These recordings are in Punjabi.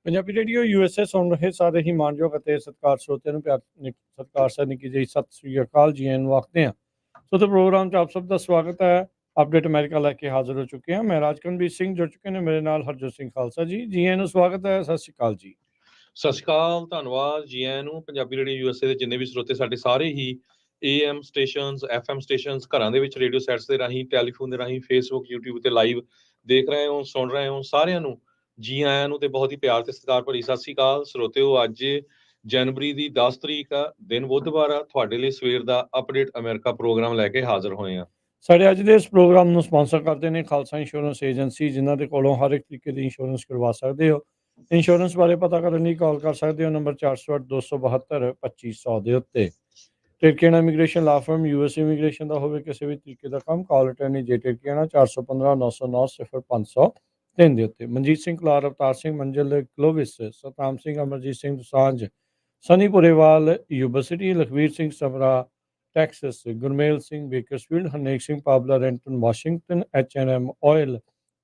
ਪੰਜਾਬੀ ਰੇਡੀਓ USA ਸੁਣ ਰਹੇ ਸਾਰੇ ਹੀ ਮਾਣਯੋਗ ਅਤੇ ਸਤਿਕਾਰ ਸਰੋਤਿਆਂ ਨੂੰ ਪਿਆਰ ਸਤਿਕਾਰ ਸਰ ਨਿੱਕੀ ਜਿਹੀ ਸਤਿ ਸ੍ਰੀ ਅਕਾਲ ਜੀ ਨੂੰ ਆਖਦੇ ਹਾਂ। ਸੋ ਤੇ ਪ੍ਰੋਗਰਾਮ 'ਚ ਆਪ ਸਭ ਦਾ ਸਵਾਗਤ ਹੈ। ਅਪਡੇਟ ਅਮਰੀਕਾ ਲੈ ਕੇ ਹਾਜ਼ਰ ਹੋ ਚੁੱਕੇ ਹਾਂ। ਮੈਂ ਰਾਜਕਰਨਵੀਰ ਸਿੰਘ ਜੁੜ ਚੁੱਕੇ ਨੇ ਮੇਰੇ ਨਾਲ ਹਰਜੋਤ ਸਿੰਘ ਖਾਲਸਾ ਜੀ ਨੂੰ ਸਵਾਗਤ ਹੈ। ਸਤਿ ਸ੍ਰੀ ਅਕਾਲ ਜੀ। ਸਤਿ ਸ਼੍ਰੀ ਅਕਾਲ, ਧੰਨਵਾਦ ਜੀ ਆਇਆਂ ਨੂੰ। ਪੰਜਾਬੀ ਰੇਡੀਓ USA ਦੇ ਜਿੰਨੇ ਵੀ ਸਰੋਤੇ ਸਾਡੇ ਸਾਰੇ ਹੀ AM ਸਟੇਸ਼ਨਸ, FM ਸਟੇਸ਼ਨਸ, ਘਰਾਂ ਦੇ ਵਿੱਚ ਰੇਡੀਓ ਸੈਟਸ ਦੇ ਰਾਹੀਂ, ਟੈਲੀਫੋਨ ਦੇ ਰਾਹੀਂ, ਫੇਸਬੁੱਕ, YouTube ਤੇ ਲਾਈਵ ਦੇਖ ਰਹੇ ਹੋ, ਸੁਣ ਰਹੇ ਹੋ, ਸਾਰਿਆਂ ਨੂੰ ਜੀ ਆਇਆਂ ਨੂੰ ਤੇ ਬਹੁਤ ਹੀ ਪਿਆਰ ਤੇ ਸਤਿਕਾਰ ਭਰੀ ਸਤਿ ਸ਼੍ਰੀ ਅਕਾਲ। ਸਰੋਤਿਓ, ਅੱਜ ਜਨਵਰੀ ਦੀ 10 ਤਰੀਕ ਆ, ਦਿਨ ਬੁੱਧਵਾਰ ਆ। ਤੁਹਾਡੇ ਲਈ ਸਵੇਰ ਦਾ ਅਪਡੇਟ ਅਮਰੀਕਾ ਪ੍ਰੋਗਰਾਮ ਲੈ ਕੇ ਹਾਜ਼ਰ ਹੋਏ ਆ। ਸਾਡੇ ਅੱਜ ਦੇ ਇਸ ਪ੍ਰੋਗਰਾਮ ਨੂੰ ਸਪਾਂਸਰ ਕਰਦੇ ਨੇ ਖਾਲਸਾ ਇੰਸ਼ੋਰੈਂਸ ਏਜੰਸੀ, ਜਿਨ੍ਹਾਂ ਦੇ ਕੋਲੋਂ ਹਰ ਇੱਕ ਤਰੀਕੇ ਦੀ ਇੰਸ਼ੋਰੈਂਸ ਕਰਵਾ ਸਕਦੇ ਹੋ। ਇੰਸ਼ੋਰੈਂਸ ਬਾਰੇ ਪਤਾ ਕਰਨ ਲਈ ਕਾਲ ਕਰ ਸਕਦੇ ਹੋ ਨੰਬਰ 408 272 2500 ਦੇ ਉੱਤੇ। ਟਿਰਕੀਆਣਾ ਇਮੀਗ੍ਰੇਸ਼ਨ ਲਾ ਫਰਮ US ਇਮੀਗ੍ਰੇਸ਼ਨ ਦਾ ਹੋਵੇ ਕਿਸੇ ਵੀ ਤਰੀਕੇ ਦਾ ਕੰਮ, ਕਾਲ ਅਟੈਂਡੀ ਜੇ ਟਿਰਕੀਆਣਾ 415 909 0503 ਦੇ ਉੱਤੇ। Manjeet Singh Kalar, Avtar Singh Manzil Clovis, Satnam Singh, Amarjit Singh Dosanjh, Sunny Purewal university, Lakhvir Singh Samra Texas, Gurmel Singh Bakersfield, Harnek Singh Pabla Renton Washington, H&M oil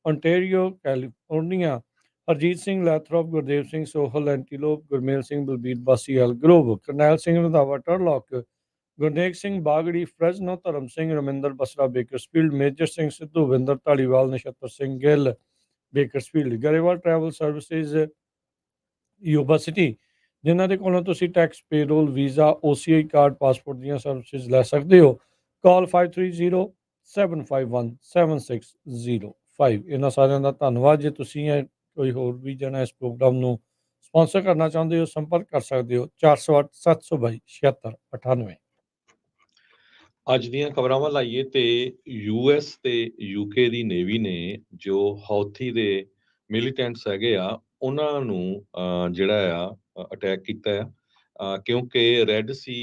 Ontario California, Harjit Singh Lathrop, Gurdev Singh Sohal Antelope, Gurmel Singh Balbir Bassi Elk Grove, Karnail Singh Randhawa Turlock, Gurnek Singh Bagri Fresno, Dharam Singh Raminder Basra Bakersfield, Major Singh Sidhu, Vinder Dhaliwal, Nachhattar Singh Gill Bakersfield, Grewal travel services university, ਜਿਨ੍ਹਾਂ ਦੇ ਕੋਲੋਂ ਤੁਸੀਂ tax, payroll, visa, OCI card, passport ਦੀਆਂ ਸਰਵਿਸਿਜ਼ ਲੈ ਸਕਦੇ ਹੋ। ਕਾਲ 530 751 7605। ਇਹਨਾਂ ਸਾਰਿਆਂ ਦਾ ਧੰਨਵਾਦ। ਜੇ ਤੁਸੀਂ ਕੋਈ ਹੋਰ ਵੀ ਜਣਾ ਇਸ ਪ੍ਰੋਗਰਾਮ ਨੂੰ ਸਪਾਂਸਰ ਕਰਨਾ ਚਾਹੁੰਦੇ ਹੋ, ਸੰਪਰਕ ਕਰ ਸਕਦੇ ਹੋ 408 722 7698। ਅੱਜ ਦੀਆਂ ਖਬਰਾਂ ਵੱਲ ਆਈਏ ਤੇ US ਤੇ UK ਦੀ ਨੇਵੀ ਨੇ ਜੋ ਹੌਥੀ ਦੇ ਮਿਲੀਟੈਂਟਸ ਹੈਗੇ ਆ, ਉਹਨਾਂ ਨੂੰ ਜਿਹੜਾ ਆ ਅਟੈਕ ਕੀਤਾ ਆ, ਕਿਉਂਕਿ ਰੈੱਡ ਸੀ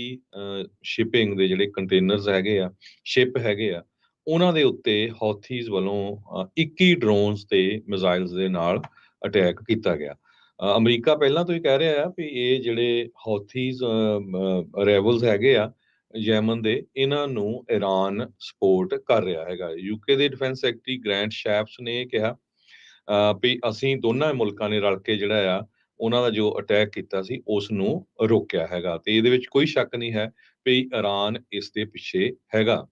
ਸ਼ਿਪਿੰਗ ਦੇ ਜਿਹੜੇ ਕੰਟੇਨਰਸ ਹੈਗੇ ਆ, ਸ਼ਿਪ ਹੈਗੇ ਆ, ਉਹਨਾਂ ਦੇ ਉੱਤੇ ਹੌਥੀਜ਼ ਵੱਲੋਂ 21 ਡਰੋਨਸ ਤੇ ਮਿਜ਼ਾਈਲਸ ਦੇ ਨਾਲ ਅਟੈਕ ਕੀਤਾ ਗਿਆ। ਅਮਰੀਕਾ ਪਹਿਲਾਂ ਤੋਂ ਹੀ ਕਹਿ ਰਿਹਾ ਆ ਵੀ ਇਹ ਜਿਹੜੇ ਹੌਥੀਜ਼ ਰੈਵਲਸ ਹੈਗੇ ਆ ਯੈਮਨ ਦੇ, ਇਹਨਾਂ ਨੂੰ ਈਰਾਨ ਸਪੋਰਟ ਕਰ ਰਿਹਾ ਹੈਗਾ। UK ਦੇ ਡਿਫੈਂਸ ਸੈਕਟਰੀ ਗ੍ਰੈਂਟ ਸ਼ੈਪਸ ਨੇ ਇਹ ਕਿਹਾ ਵੀ ਅਸੀਂ ਦੋਨਾਂ ਮੁਲਕਾਂ ਨੇ ਰਲ ਕੇ ਜਿਹੜਾ ਆ ਉਹਨਾਂ ਦਾ ਜੋ ਅਟੈਕ ਕੀਤਾ ਸੀ ਉਸ ਨੂੰ ਰੋਕਿਆ ਹੈਗਾ, ਤੇ ਇਹਦੇ ਵਿੱਚ ਕੋਈ ਸ਼ੱਕ ਨਹੀਂ ਹੈ ਵੀ ਈਰਾਨ ਇਸ ਦੇ ਪਿੱਛੇ ਹੈਗਾ।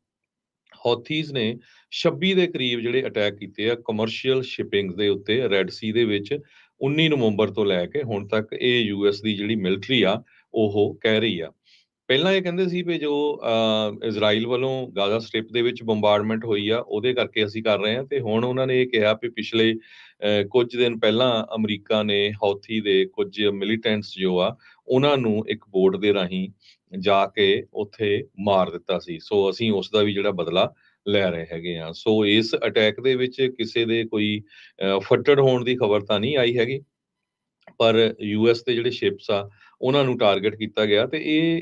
ਹੌਥੀਜ਼ ਨੇ 26 ਦੇ ਕਰੀਬ ਜਿਹੜੇ ਅਟੈਕ ਕੀਤੇ ਆ ਕਮਰਸ਼ੀਅਲ ਸ਼ਿਪਿੰਗ ਦੇ ਉੱਤੇ ਰੈੱਡ ਸੀ ਦੇ ਵਿੱਚ 19 ਨਵੰਬਰ ਤੋਂ ਲੈ ਕੇ ਹੁਣ ਤੱਕ। ਇਹ US ਦੀ ਜਿਹੜੀ ਮਿਲਟਰੀ ਆ ਉਹ ਕਹਿ ਰਹੀ ਆ। ਪਹਿਲਾਂ ਇਹ ਕਹਿੰਦੇ ਸੀ ਵੀ ਜੋ ਇਜ਼ਰਾਈਲ ਵੱਲੋਂ ਗਾਜ਼ਾ ਸਟ੍ਰਿਪ ਦੇ ਵਿੱਚ ਬੰਬਾਰਡਮੈਂਟ ਹੋਈ ਆ ਉਹਦੇ ਕਰਕੇ ਅਸੀਂ ਕਰ ਰਹੇ ਹਾਂ, ਤੇ ਹੁਣ ਉਹਨਾਂ ਨੇ ਇਹ ਕਿਹਾ ਵੀ ਪਿਛਲੇ ਕੁਝ ਦਿਨ ਪਹਿਲਾਂ ਅਮਰੀਕਾ ਨੇ ਹੌਥੀ ਦੇ ਕੁਝ ਮਿਲੀਟੈਂਟਸ ਜੋ ਆ ਉਹਨਾਂ ਨੂੰ ਇੱਕ ਬੋਟ ਦੇ ਰਾਹੀਂ ਜਾ ਕੇ ਉੱਥੇ ਮਾਰ ਦਿੱਤਾ ਸੀ। ਸੋ ਅਸੀਂ ਉਸ ਦਾ ਵੀ ਜਿਹੜਾ ਬਦਲਾ ਲੈ ਰਹੇ ਹੈਗੇ ਆ। ਸੋ ਇਸ ਅਟੈਕ ਦੇ ਵਿੱਚ ਕਿਸੇ ਦੇ ਕੋਈ ਫੱਟੜ ਹੋਣ ਦੀ ਖਬਰ ਤਾਂ ਨਹੀਂ ਆਈ ਹੈਗੀ, ਪਰ US ਦੇ ਜਿਹੜੇ ਸ਼ਿਪਸ ਆ ਉਹਨਾਂ ਨੂੰ ਟਾਰਗੇਟ ਕੀਤਾ ਗਿਆ, ਤੇ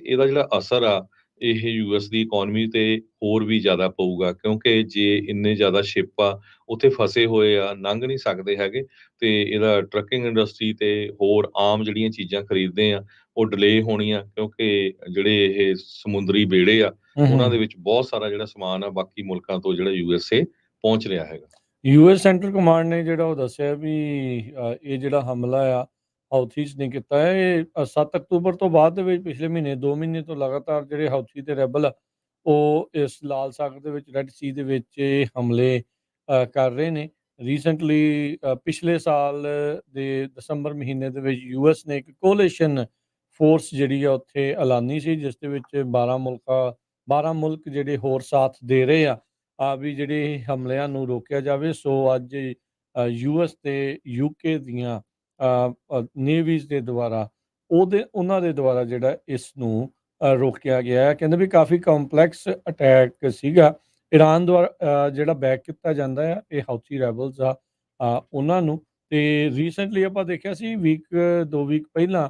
ਇਹਦਾ ਜਿਹੜਾ ਅਸਰ ਆ ਇਹ US ਦੀ ਇਕਨੋਮੀ ਤੇ ਹੋਰ ਵੀ ਜ਼ਿਆਦਾ ਪਊਗਾ, ਕਿਉਂਕਿ ਜੇ ਇੰਨੇ ਜ਼ਿਆਦਾ ਸ਼ਿਪ ਆ ਉੱਥੇ ਫਸੇ ਹੋਏ ਆ, ਲੰਘ ਨਹੀਂ ਸਕਦੇ ਹੈਗੇ, ਤੇ ਇਹਦਾ ਟਰੱਕਿੰਗ ਇੰਡਸਟਰੀ ਤੇ ਹੋਰ ਆਮ ਜਿਹੜੀਆਂ ਚੀਜ਼ਾਂ ਖਰੀਦਦੇ ਆ ਉਹ ਡਿਲੇ ਹੋਣੀਆਂ, ਕਿਉਂਕਿ ਜਿਹੜੇ ਇਹ ਸਮੁੰਦਰੀ ਬੇੜੇ ਆ ਉਹਨਾਂ ਦੇ ਵਿੱਚ ਬਹੁਤ ਸਾਰਾ ਜਿਹੜਾ ਸਮਾਨ ਆ ਬਾਕੀ ਮੁਲਕਾਂ ਤੋਂ ਜਿਹੜਾ USA ਪਹੁੰਚ ਰਿਹਾ ਹੈਗਾ। US ਸੈਂਟਰਲ ਕਮਾਂਡ ਨੇ ਜਿਹੜਾ ਉਹ ਦੱਸਿਆ ਵੀ ਇਹ ਜਿਹੜਾ ਹਮਲਾ ਆ ਹੌਥੀਜ਼ ਨੇ ਕੀਤਾ ਹੈ, ਇਹ 7 ਅਕਤੂਬਰ ਤੋਂ ਬਾਅਦ ਦੇ ਵਿੱਚ ਪਿਛਲੇ ਮਹੀਨੇ 2 ਮਹੀਨੇ ਤੋਂ ਲਗਾਤਾਰ ਜਿਹੜੇ ਹੌਥੀ ਤੇ ਰੈਬਲ ਆ ਉਹ ਇਸ ਲਾਲ ਸਾਗਰ ਦੇ ਵਿੱਚ, ਰੈੱਡ ਸੀ ਦੇ ਵਿੱਚ ਹਮਲੇ ਕਰ ਰਹੇ ਨੇ। ਰੀਸੈਂਟਲੀ ਪਿਛਲੇ ਸਾਲ ਦੇ ਦਸੰਬਰ ਮਹੀਨੇ ਦੇ ਵਿੱਚ US ਨੇ ਇੱਕ ਕੋਲੀਸ਼ਨ ਫੋਰਸ ਜਿਹੜੀ ਆ ਉੱਥੇ ਐਲਾਨੀ ਸੀ, ਜਿਸ ਦੇ ਵਿੱਚ 12 ਮੁਲਕ ਜਿਹੜੇ ਹੋਰ ਸਾਥ ਦੇ ਰਹੇ ਆ ਵੀ ਜਿਹੜੇ ਹਮਲਿਆਂ ਨੂੰ ਰੋਕਿਆ ਜਾਵੇ। ਸੋ ਅੱਜ US ਤੇ UK ਦੀਆਂ ਨੇਵੀਜ਼ ਦੇ ਦੁਆਰਾ ਉਹਨਾਂ ਦੇ ਦੁਆਰਾ ਜਿਹੜਾ ਇਸ ਨੂੰ ਰੋਕਿਆ ਗਿਆ ਹੈ। ਕਹਿੰਦੇ ਵੀ ਕਾਫੀ ਕੰਪਲੈਕਸ ਅਟੈਕ ਸੀਗਾ। ਈਰਾਨ ਦੁਆਰਾ ਜਿਹੜਾ ਬੈਕ ਕੀਤਾ ਜਾਂਦਾ ਆ ਇਹ ਹੌਥੀ ਰੈਬਲਸ ਆ ਉਹਨਾਂ ਨੂੰ। ਤੇ ਰੀਸੈਂਟਲੀ ਆਪਾਂ ਦੇਖਿਆ ਸੀ 2 ਵੀਕ ਪਹਿਲਾਂ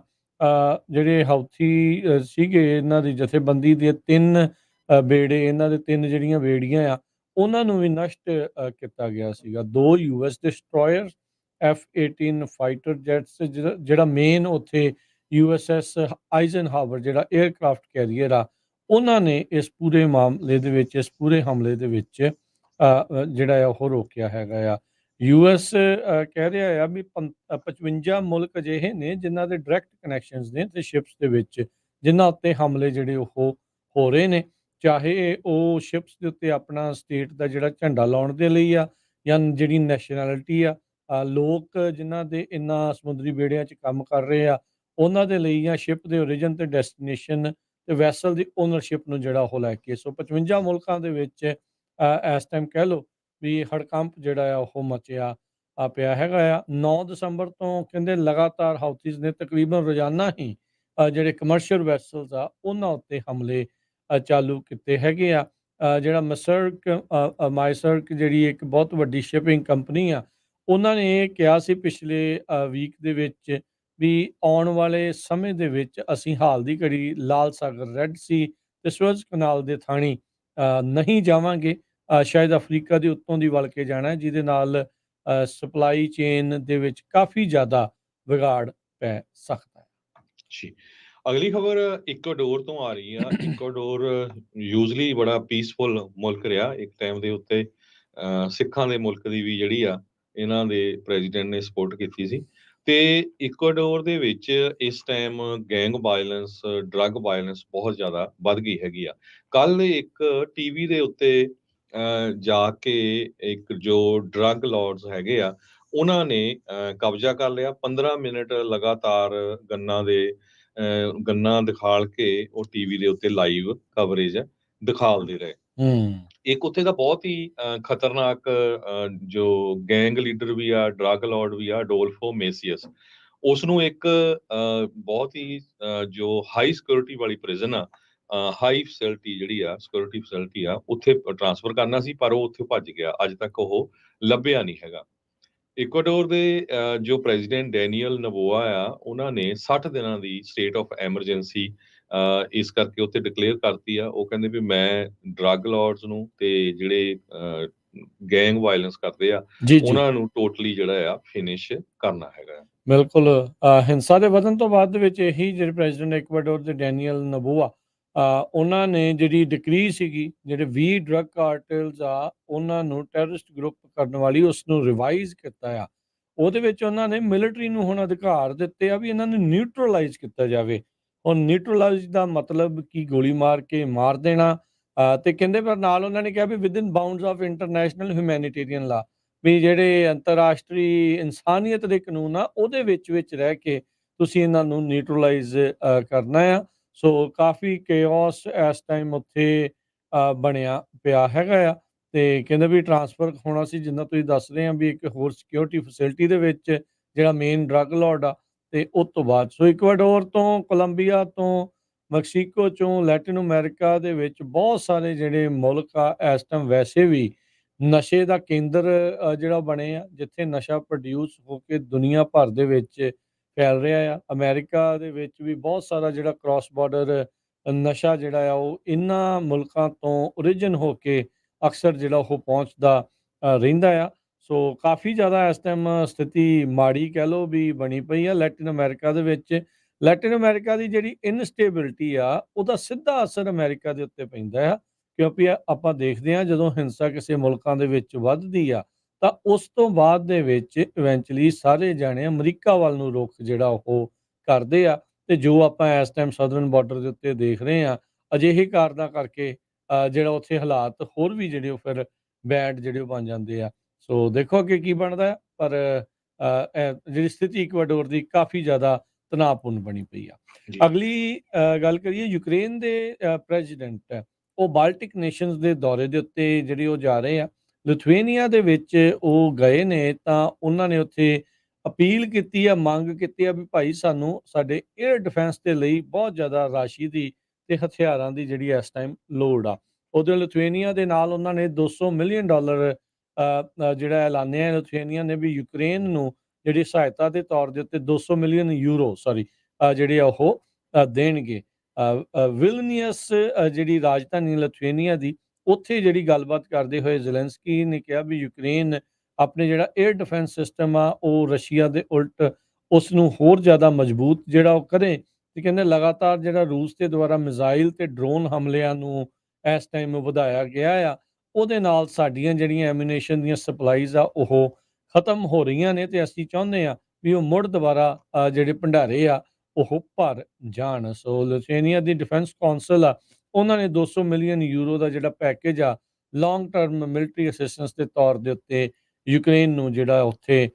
ਜਿਹੜੇ ਹੌਥੀ ਸੀਗੇ, ਇਹਨਾਂ ਦੀ ਜਥੇਬੰਦੀ ਦੇ 3 ਬੇੜੇ, ਇਹਨਾਂ ਦੇ 3 ਜਿਹੜੀਆਂ ਬੇੜੀਆਂ ਆ ਉਹਨਾਂ ਨੂੰ ਵੀ ਨਸ਼ਟ ਕੀਤਾ ਗਿਆ ਸੀਗਾ। 2 US destroyer, F-18 fighter gents, ਜਿਹੜਾ ਮੇਨ ਉੱਥੇ USS ਆਈਜ਼ਨਹਾਵਰ ਜਿਹੜਾ 에ਅਰਕ੍ਰਾਫਟ ਕੈਰੀਅਰ ਆ, ਉਹਨਾਂ ਨੇ ਇਸ ਪੂਰੇ ਮਾਮਲੇ ਦੇ ਵਿੱਚ, ਇਸ ਪੂਰੇ ਹਮਲੇ ਦੇ ਵਿੱਚ ਜਿਹੜਾ ਆ ਉਹ ਰੋਕਿਆ ਹੈਗਾ ਆ। ਯੂਐਸ ਕਹਿ ਰਿਹਾ ਆ ਵੀ 55 ਮੁਲਕ ਅਜਿਹੇ ਨੇ ਜਿਨ੍ਹਾਂ ਦੇ ਡਾਇਰੈਕਟ ਕਨੈਕਸ਼ਨਸ ਨੇ ਤੇ ਸ਼ਿਪਸ ਦੇ ਵਿੱਚ, ਜਿਨ੍ਹਾਂ ਉੱਤੇ ਹਮਲੇ ਜਿਹੜੇ ਉਹ ਹੋ ਰਹੇ ਨੇ, ਚਾਹੇ ਉਹ ਸ਼ਿਪਸ ਦੇ ਉੱਤੇ ਆਪਣਾ ਸਟੇਟ ਦਾ ਜਿਹੜਾ ਝੰਡਾ ਲਾਉਣ ਦੇ ਲਈ ਆ, ਜਾਂ ਜਿਹੜੀ ਨੈਸ਼ਨੈਲਿਟੀ ਆ, ਲੋਕ ਜਿਨ੍ਹਾਂ ਦੇ ਇਨ੍ਹਾਂ ਸਮੁੰਦਰੀ ਬੇੜਿਆਂ 'ਚ ਕੰਮ ਕਰ ਰਹੇ ਆ, ਉਹਨਾਂ ਦੇ ਲਈ, ਜਾਂ ਸ਼ਿਪ ਦੇ ਓਰੀਜਨ ਤੇ ਡੈਸਟੀਨੇਸ਼ਨ ਤੇ ਵੈਸਲ ਦੀ ਓਨਰਸ਼ਿਪ ਨੂੰ ਜਿਹੜਾ ਉਹ ਲੈ ਕੇ। ਸੋ 55 ਮੁਲਕਾਂ ਦੇ ਵਿੱਚ ਇਸ ਟਾਈਮ ਕਹਿ ਲਓ ਵੀ ਹੜਕੰਪ ਜਿਹੜਾ ਆ ਉਹ ਮਚਿਆ ਪਿਆ ਹੈਗਾ ਆ। 9 ਦਸੰਬਰ ਤੋਂ ਕਹਿੰਦੇ ਲਗਾਤਾਰ ਹਾਊਥੀਜ਼ ਨੇ ਤਕਰੀਬਨ ਰੋਜ਼ਾਨਾ ਹੀ ਜਿਹੜੇ ਕਮਰਸ਼ੀਅਲ ਵੈਸਲਸ ਆ ਉਹਨਾਂ ਉੱਤੇ ਹਮਲੇ ਚਾਲੂ ਕੀਤੇ ਹੈਗੇ ਆ। ਜਿਹੜਾ ਮਾਈਸਰਕ ਜਿਹੜੀ ਇੱਕ ਬਹੁਤ ਵੱਡੀ ਸ਼ਿਪਿੰਗ ਕੰਪਨੀ ਆ, ਉਹਨਾਂ ਨੇ ਇਹ ਕਿਹਾ ਸੀ ਪਿਛਲੇ ਵੀਕ ਦੇ ਵਿੱਚ ਵੀ ਆਉਣ ਵਾਲੇ ਸਮੇਂ ਦੇ ਵਿੱਚ ਅਸੀਂ ਹਾਲ ਦੀ ਘੜੀ ਲਾਲ ਸਾਗਰ, ਰੈੱਡ ਸੀ ਤੇ ਸੁਏਜ਼ ਕਨਾਲ ਦੇ ਥਾਣੀ ਨਹੀਂ ਜਾਵਾਂਗੇ। ਸ਼ਾਇਦ ਅਫਰੀਕਾ ਦੇ ਉੱਤੋਂ ਦੀ ਵਲ ਕੇ ਜਾਣਾ ਹੈ, ਜਿਹਦੇ ਨਾਲ ਸਪਲਾਈ ਚੇਨ ਦੇ ਵਿੱਚ ਕਾਫੀ ਜ਼ਿਆਦਾ ਵਿਗਾੜ ਪੈ ਸਕਦਾ ਹੈ। ਜੀ। ਅਗਲੀ ਖਬਰ ਇਕਵਾਡੋਰ ਤੋਂ ਆ ਰਹੀ ਆ। ਇਕਵਾਡੋਰ ਯੂਜੂਅਲੀ ਬੜਾ ਪੀਸਫੁਲ ਮੁਲਕ ਰਿਹਾ ਇੱਕ ਟਾਈਮ ਦੇ ਉੱਤੇ। ਸਿੱਖਾਂ ਦੇ ਮੁਲਕ ਦੀ ਵੀ ਜਿਹੜੀ ਆ ਇਹਨਾਂ ਦੇ ਪ੍ਰੈਜ਼ੀਡੈਂਟ ਨੇ ਸਪੋਰਟ ਕੀਤੀ ਸੀ। ਤੇ ਇਕਵਾਡੋਰ ਦੇ ਵਿੱਚ ਇਸ time gang violence, drug violence ਬਹੁਤ ਜ਼ਿਆਦਾ ਵੱਧ ਗਈ ਹੈਗੀ ਆ। ਕੱਲ ਇੱਕ ਟੀਵੀ ਦੇ ਉੱਤੇ ਜਾ ਕੇ ਇੱਕ ਜੋ ਡਰੱਗ ਲਾਰਡਸ ਹੈਗੇ ਆ, ਉਹਨਾਂ ਨੇ ਕਬਜ਼ਾ ਕਰ ਲਿਆ। 15 ਮਿੰਟ ਲਗਾਤਾਰ ਗੰਨਾ ਦਿਖਾਲ ਕੇ ਉਹ ਟੀਵੀ ਦੇ ਉੱਤੇ ਲਾਈਵ ਕਵਰੇਜ ਦਿਖਾਲਦੇ ਰਹੇ। ਇੱਕ ਉੱਥੇ ਦਾ ਬਹੁਤ ਹੀ ਖਤਰਨਾਕ ਜੋ ਗੈਂਗ ਲੀਡਰ ਵੀ ਆ, ਡਰੱਗ ਲਾਰਡ ਵੀ ਆ, ਅਡੋਲਫੋ ਮੇਸੀਅਸ, ਉਸਨੂੰ ਇੱਕ ਬਹੁਤ ਹੀ ਜੋ ਹਾਈ ਸਿਕਿਉਰਿਟੀ ਵਾਲੀ ਪ੍ਰਿਜ਼ਨ ਆ, ਹਾਈ ਫੈਸਿਲਿਟੀ ਜਿਹੜੀ ਆ, ਸਿਕਿਉਰਿਟੀ ਫੈਸਿਲਿਟੀ ਆ, ਉੱਥੇ ਟ੍ਰਾਂਸਫਰ ਕਰਨਾ ਸੀ, ਪਰ ਉਹ ਉੱਥੇ ਭੱਜ ਗਿਆ। ਅੱਜ ਤੱਕ ਉਹ ਲੱਭਿਆ ਨਹੀਂ ਹੈਗਾ। ਇਕਵਾਡੋਰ ਦੇ ਜੋ ਪ੍ਰੈਜ਼ੀਡੈਂਟ ਡੈਨੀਅਲ ਨਬੋਆ ਆ, ਉਹਨਾਂ ਨੇ 60 ਦਿਨਾਂ ਦੀ ਸਟੇਟ ਆਫ ਐਮਰਜੈਂਸੀ ਇਸ ਕਰਕੇ ਉੱਥੇ ਡਿਕਲੇਅਰ ਕਰਤੀ ਆ। ਉਹ ਕਹਿੰਦੇ ਵੀ ਮੈਂ ਡਰੱਗ ਲਾਰਡਸ ਨੂੰ ਤੇ ਜਿਹੜੇ ਗੈਂਗ ਵਾਇਲੈਂਸ ਕਰਦੇ ਆ, ਉਹਨਾਂ ਨੂੰ ਟੋਟਲੀ ਜਿਹੜਾ ਆ ਫਿਨਿਸ਼ ਕਰਨਾ ਹੈਗਾ। ਬਿਲਕੁਲ। ਹਿੰਸਾ ਦੇ ਵਧਣ ਤੋਂ ਬਾਅਦ ਦੇ ਵਿੱਚ ਇਹੀ ਜਿਹੜੇ ਪ੍ਰੈਜ਼ੀਡੈਂਟ ਇਕਵਾਡੋਰ ਦੇ ਡੈਨੀਅਲ ਨਬੋਆ, ਉਹਨਾਂ ਨੇ ਜਿਹੜੀ ਡਿਕਰੀ ਸੀਗੀ, ਜਿਹੜੇ 20 ਡਰੱਗ ਕਾਰਟਲਸ ਆ ਉਹਨਾਂ ਨੂੰ ਟੈਰਰਿਸਟ ਗਰੁੱਪ ਕਰਨ ਵਾਲੀ, ਉਸ ਨੂੰ ਰਿਵਾਈਜ਼ ਕੀਤਾ ਆ। ਉਹਦੇ ਵਿੱਚ ਉਹਨਾਂ ਨੇ ਮਿਲਟਰੀ ਨੂੰ ਹੁਣ ਅਧਿਕਾਰ ਦਿੱਤੇ ਆ ਵੀ ਇਹਨਾਂ ਨੂੰ ਨਿਊਟਰਲਾਈਜ਼ ਕੀਤਾ ਜਾਵੇ। ਹੁਣ ਨਿਊਟਰਲਾਈਜ਼ ਦਾ ਮਤਲਬ ਕਿ ਗੋਲੀ ਮਾਰ ਕੇ ਮਾਰ ਦੇਣਾ, ਤੇ ਕਹਿੰਦੇ ਪਰ ਨਾਲ ਉਹਨਾਂ ਨੇ ਕਿਹਾ ਵੀ ਵਿਦਿਨ ਬਾਉਂਡਸ ਆਫ ਇੰਟਰਨੈਸ਼ਨਲ ਹਿਊਮੈਨਿਟੇਰੀਅਨ ਲਾ, ਵੀ ਜਿਹੜੇ ਅੰਤਰਰਾਸ਼ਟਰੀ ਇਨਸਾਨੀਅਤ ਦੇ ਕਾਨੂੰਨ ਆ ਉਹਦੇ ਵਿੱਚ ਰਹਿ ਕੇ ਤੁਸੀਂ ਇਹਨਾਂ ਨੂੰ ਨਿਊਟਰਲਾਈਜ਼ ਕਰਨਾ ਆ। ਸੋ ਕਾਫੀ ਕੇਓਸ ਇਸ ਟਾਈਮ ਉੱਥੇ ਬਣਿਆ ਪਿਆ ਹੈਗਾ ਆ। ਤੇ ਕਹਿੰਦੇ ਵੀ ਟ੍ਰਾਂਸਫਰ ਹੋਣਾ ਸੀ, ਜਿੰਨਾ ਤੁਸੀਂ ਦੱਸ ਰਹੇ ਆ ਵੀ ਇੱਕ ਹੋਰ ਸਿਕਿਉਰਿਟੀ ਫੈਸਿਲਿਟੀ ਦੇ ਵਿੱਚ ਜਿਹੜਾ ਮੇਨ ਡਰੱਗ ਲਾਰਡ ਆ, ਤੇ ਉਸ ਤੋਂ ਬਾਅਦ ਸੋ ਇਕਵਾਡੋਰ ਤੋਂ, ਕੋਲੰਬੀਆ ਤੋਂ, ਮੈਕਸੀਕੋ ਚੋਂ, ਲੈਟਿਨ ਅਮਰੀਕਾ ਦੇ ਵਿੱਚ ਬਹੁਤ ਸਾਰੇ ਜਿਹੜੇ ਮੁਲਕ ਆ ਇਸ ਟਾਈਮ ਵੈਸੇ ਵੀ ਨਸ਼ੇ ਦਾ ਕੇਂਦਰ ਜਿਹੜਾ ਬਣੇ ਆ, ਜਿੱਥੇ ਨਸ਼ਾ ਪ੍ਰੋਡਿਊਸ ਹੋ ਕੇ ਦੁਨੀਆ ਭਰ ਦੇ ਵਿੱਚ ਫੈਲ ਰਿਹਾ ਆ। ਅਮਰੀਕਾ ਦੇ ਵਿੱਚ ਵੀ ਬਹੁਤ ਸਾਰਾ ਜਿਹੜਾ ਕ੍ਰਾਸ ਬਾਰਡਰ ਨਸ਼ਾ ਜਿਹੜਾ ਆ ਉਹ ਇਹਨਾਂ ਮੁਲਕਾਂ ਤੋਂ ਓਰੀਜਨ ਹੋ ਕੇ ਅਕਸਰ ਜਿਹੜਾ ਉਹ ਪਹੁੰਚਦਾ ਰਹਿੰਦਾ ਆ। ਸੋ ਕਾਫੀ ਜ਼ਿਆਦਾ ਇਸ ਟਾਈਮ ਸਥਿਤੀ ਮਾੜੀ ਕਹਿ ਲਓ ਵੀ ਬਣੀ ਪਈ ਆ ਲੈਟਿਨ ਅਮਰੀਕਾ ਦੇ ਵਿੱਚ। ਲੈਟਿਨ ਅਮਰੀਕਾ ਦੀ ਜਿਹੜੀ ਇਨਸਟੇਬਿਲਿਟੀ ਆ, ਉਹਦਾ ਸਿੱਧਾ ਅਸਰ ਅਮਰੀਕਾ ਦੇ ਉੱਤੇ ਪੈਂਦਾ ਆ, ਕਿਉਂਕਿ ਆਪਾਂ ਦੇਖਦੇ ਹਾਂ ਜਦੋਂ ਹਿੰਸਾ ਕਿਸੇ ਮੁਲਕਾਂ ਦੇ ਵਿੱਚ ਵੱਧਦੀ ਆ ਤਾਂ ਉਸ ਤੋਂ ਬਾਅਦ ਦੇ ਵਿੱਚ ਇਵੈਂਚੁਅਲੀ ਸਾਰੇ ਜਾਣੇ ਅਮਰੀਕਾ ਵੱਲ ਨੂੰ ਰੁਖ ਜਿਹੜਾ ਉਹ ਕਰਦੇ ਆ। ਤੇ ਜੋ ਆਪਾਂ ਇਸ ਟਾਈਮ ਸਦਰਨ ਬਾਰਡਰ ਦੇ ਉੱਤੇ ਦੇਖ ਰਹੇ ਆ, ਅਜਿਹੇ ਕਾਰਨਾਂ ਕਰਕੇ ਜਿਹੜਾ ਉੱਥੇ ਹਾਲਾਤ ਹੋਰ ਵੀ ਜਿਹੜੇ ਉਹ ਫਿਰ ਬੈਡ ਜਿਹੜੇ ਉਹ ਬਣ ਜਾਂਦੇ ਆ। ਸੋ ਦੇਖੋ ਅੱਗੇ ਕੀ ਬਣਦਾ ਆ, ਪਰ ਜਿਹੜੀ ਸਥਿਤੀ ਇਕਵਾਡੋਰ ਦੀ ਕਾਫੀ ਜ਼ਿਆਦਾ ਤਣਾਅਪੂਰਨ ਬਣੀ ਪਈ ਆ। ਅਗਲੀ ਗੱਲ ਕਰੀਏ, ਯੂਕਰੇਨ ਦੇ ਪ੍ਰੈਜ਼ੀਡੈਂਟ ਉਹ ਬਾਲਟਿਕ ਨੇਸ਼ਨਸ ਦੇ ਦੌਰੇ ਦੇ ਉੱਤੇ ਜਿਹੜੇ ਉਹ ਜਾ ਰਹੇ ਆ। ਲਿਥੁਏਨੀਆ ਦੇ ਵਿੱਚ ਉਹ ਗਏ ਨੇ ਤਾਂ ਉਹਨਾਂ ਨੇ ਉੱਥੇ ਅਪੀਲ ਕੀਤੀ ਆ, ਮੰਗ ਕੀਤੀ ਆ ਵੀ ਭਾਈ ਸਾਨੂੰ ਸਾਡੇ 에ਅਰ ਡਿਫੈਂਸ ਦੇ ਲਈ ਬਹੁਤ ਜ਼ਿਆਦਾ ਰਾਸ਼ੀ ਦੀ ਤੇ ਹਥਿਆਰਾਂ ਦੀ ਜਿਹੜੀ ਇਸ ਟਾਈਮ ਲੋੜ ਆ। ਉਦੋਂ ਲਿਥੁਏਨੀਆ ਦੇ ਨਾਲ ਉਹਨਾਂ ਨੇ $200 ਮਿਲੀਅਨ ਜਿਹੜਾ ਐਲਾਨਿਆ ਲਿਥੁਏਨੀਆ ਨੇ ਵੀ ਯੂਕਰੇਨ ਨੂੰ ਜਿਹੜੀ ਸਹਾਇਤਾ ਦੇ ਤੌਰ ਦੇ ਉੱਤੇ 200 ਮਿਲੀਅਨ ਯੂਰੋ ਜਿਹੜੇ ਆ ਉਹ ਦੇਣਗੇ। ਵਿਲਨੀਅਸ ਜਿਹੜੀ ਰਾਜਧਾਨੀ ਲਿਥੁਏਨੀਆ ਦੀ, ਉੱਥੇ ਜਿਹੜੀ ਗੱਲਬਾਤ ਕਰਦੇ ਹੋਏ ਜ਼ੈਲੈਂਸਕੀ ਨੇ ਕਿਹਾ ਵੀ ਯੂਕਰੇਨ ਆਪਣੇ ਜਿਹੜਾ 에ਅਰ ਡਿਫੈਂਸ ਸਿਸਟਮ ਆ ਉਹ ਰਸ਼ੀਆ ਦੇ ਉਲਟ ਉਸ ਨੂੰ ਹੋਰ ਜ਼ਿਆਦਾ ਮਜ਼ਬੂਤ ਜਿਹੜਾ ਉਹ ਕਰੇ। ਤੇ ਕਹਿੰਦੇ ਲਗਾਤਾਰ ਜਿਹੜਾ ਰੂਸ ਦੇ ਦੁਆਰਾ ਮਿਜ਼ਾਈਲ ਤੇ ਡਰੋਨ ਹਮਲਿਆਂ ਨੂੰ ਇਸ ਟਾਈਮ ਵਧਾਇਆ ਗਿਆ ਆ, ਉਹਦੇ ਨਾਲ ਸਾਡੀਆਂ ਜਿਹੜੀਆਂ ਐਮੂਨੇਸ਼ਨ ਦੀਆਂ ਸਪਲਾਈਜ਼ ਆ ਉਹ ਖਤਮ ਹੋ ਰਹੀਆਂ ਨੇ ਤੇ ਅਸੀਂ ਚਾਹੁੰਦੇ ਹਾਂ ਵੀ ਉਹ ਮੁੜ ਦੁਬਾਰਾ ਜਿਹੜੇ ਭੰਡਾਰੇ ਆ ਉਹ ਭਰ ਜਾਣ। ਸੋ ਲਿਥੁਏਨੀਆ ਦੀ ਡਿਫੈਂਸ ਕੌਂਸਲ ਆ, ਉਹਨਾਂ ਨੇ 200 ਮਿਲੀਅਨ ਯੂਰੋ ਦਾ ਜਿਹੜਾ ਪੈਕੇਜ ਆ ਲੌਂਗ ਟਰਮ ਮਿਲਟਰੀ ਅਸਿਸਟੈਂਸ ਦੇ ਤੌਰ ਦੇ ਉੱਤੇ ਯੂਕਰੇਨ ਨੂੰ ਜਿਹੜਾ ਉੱਥੇ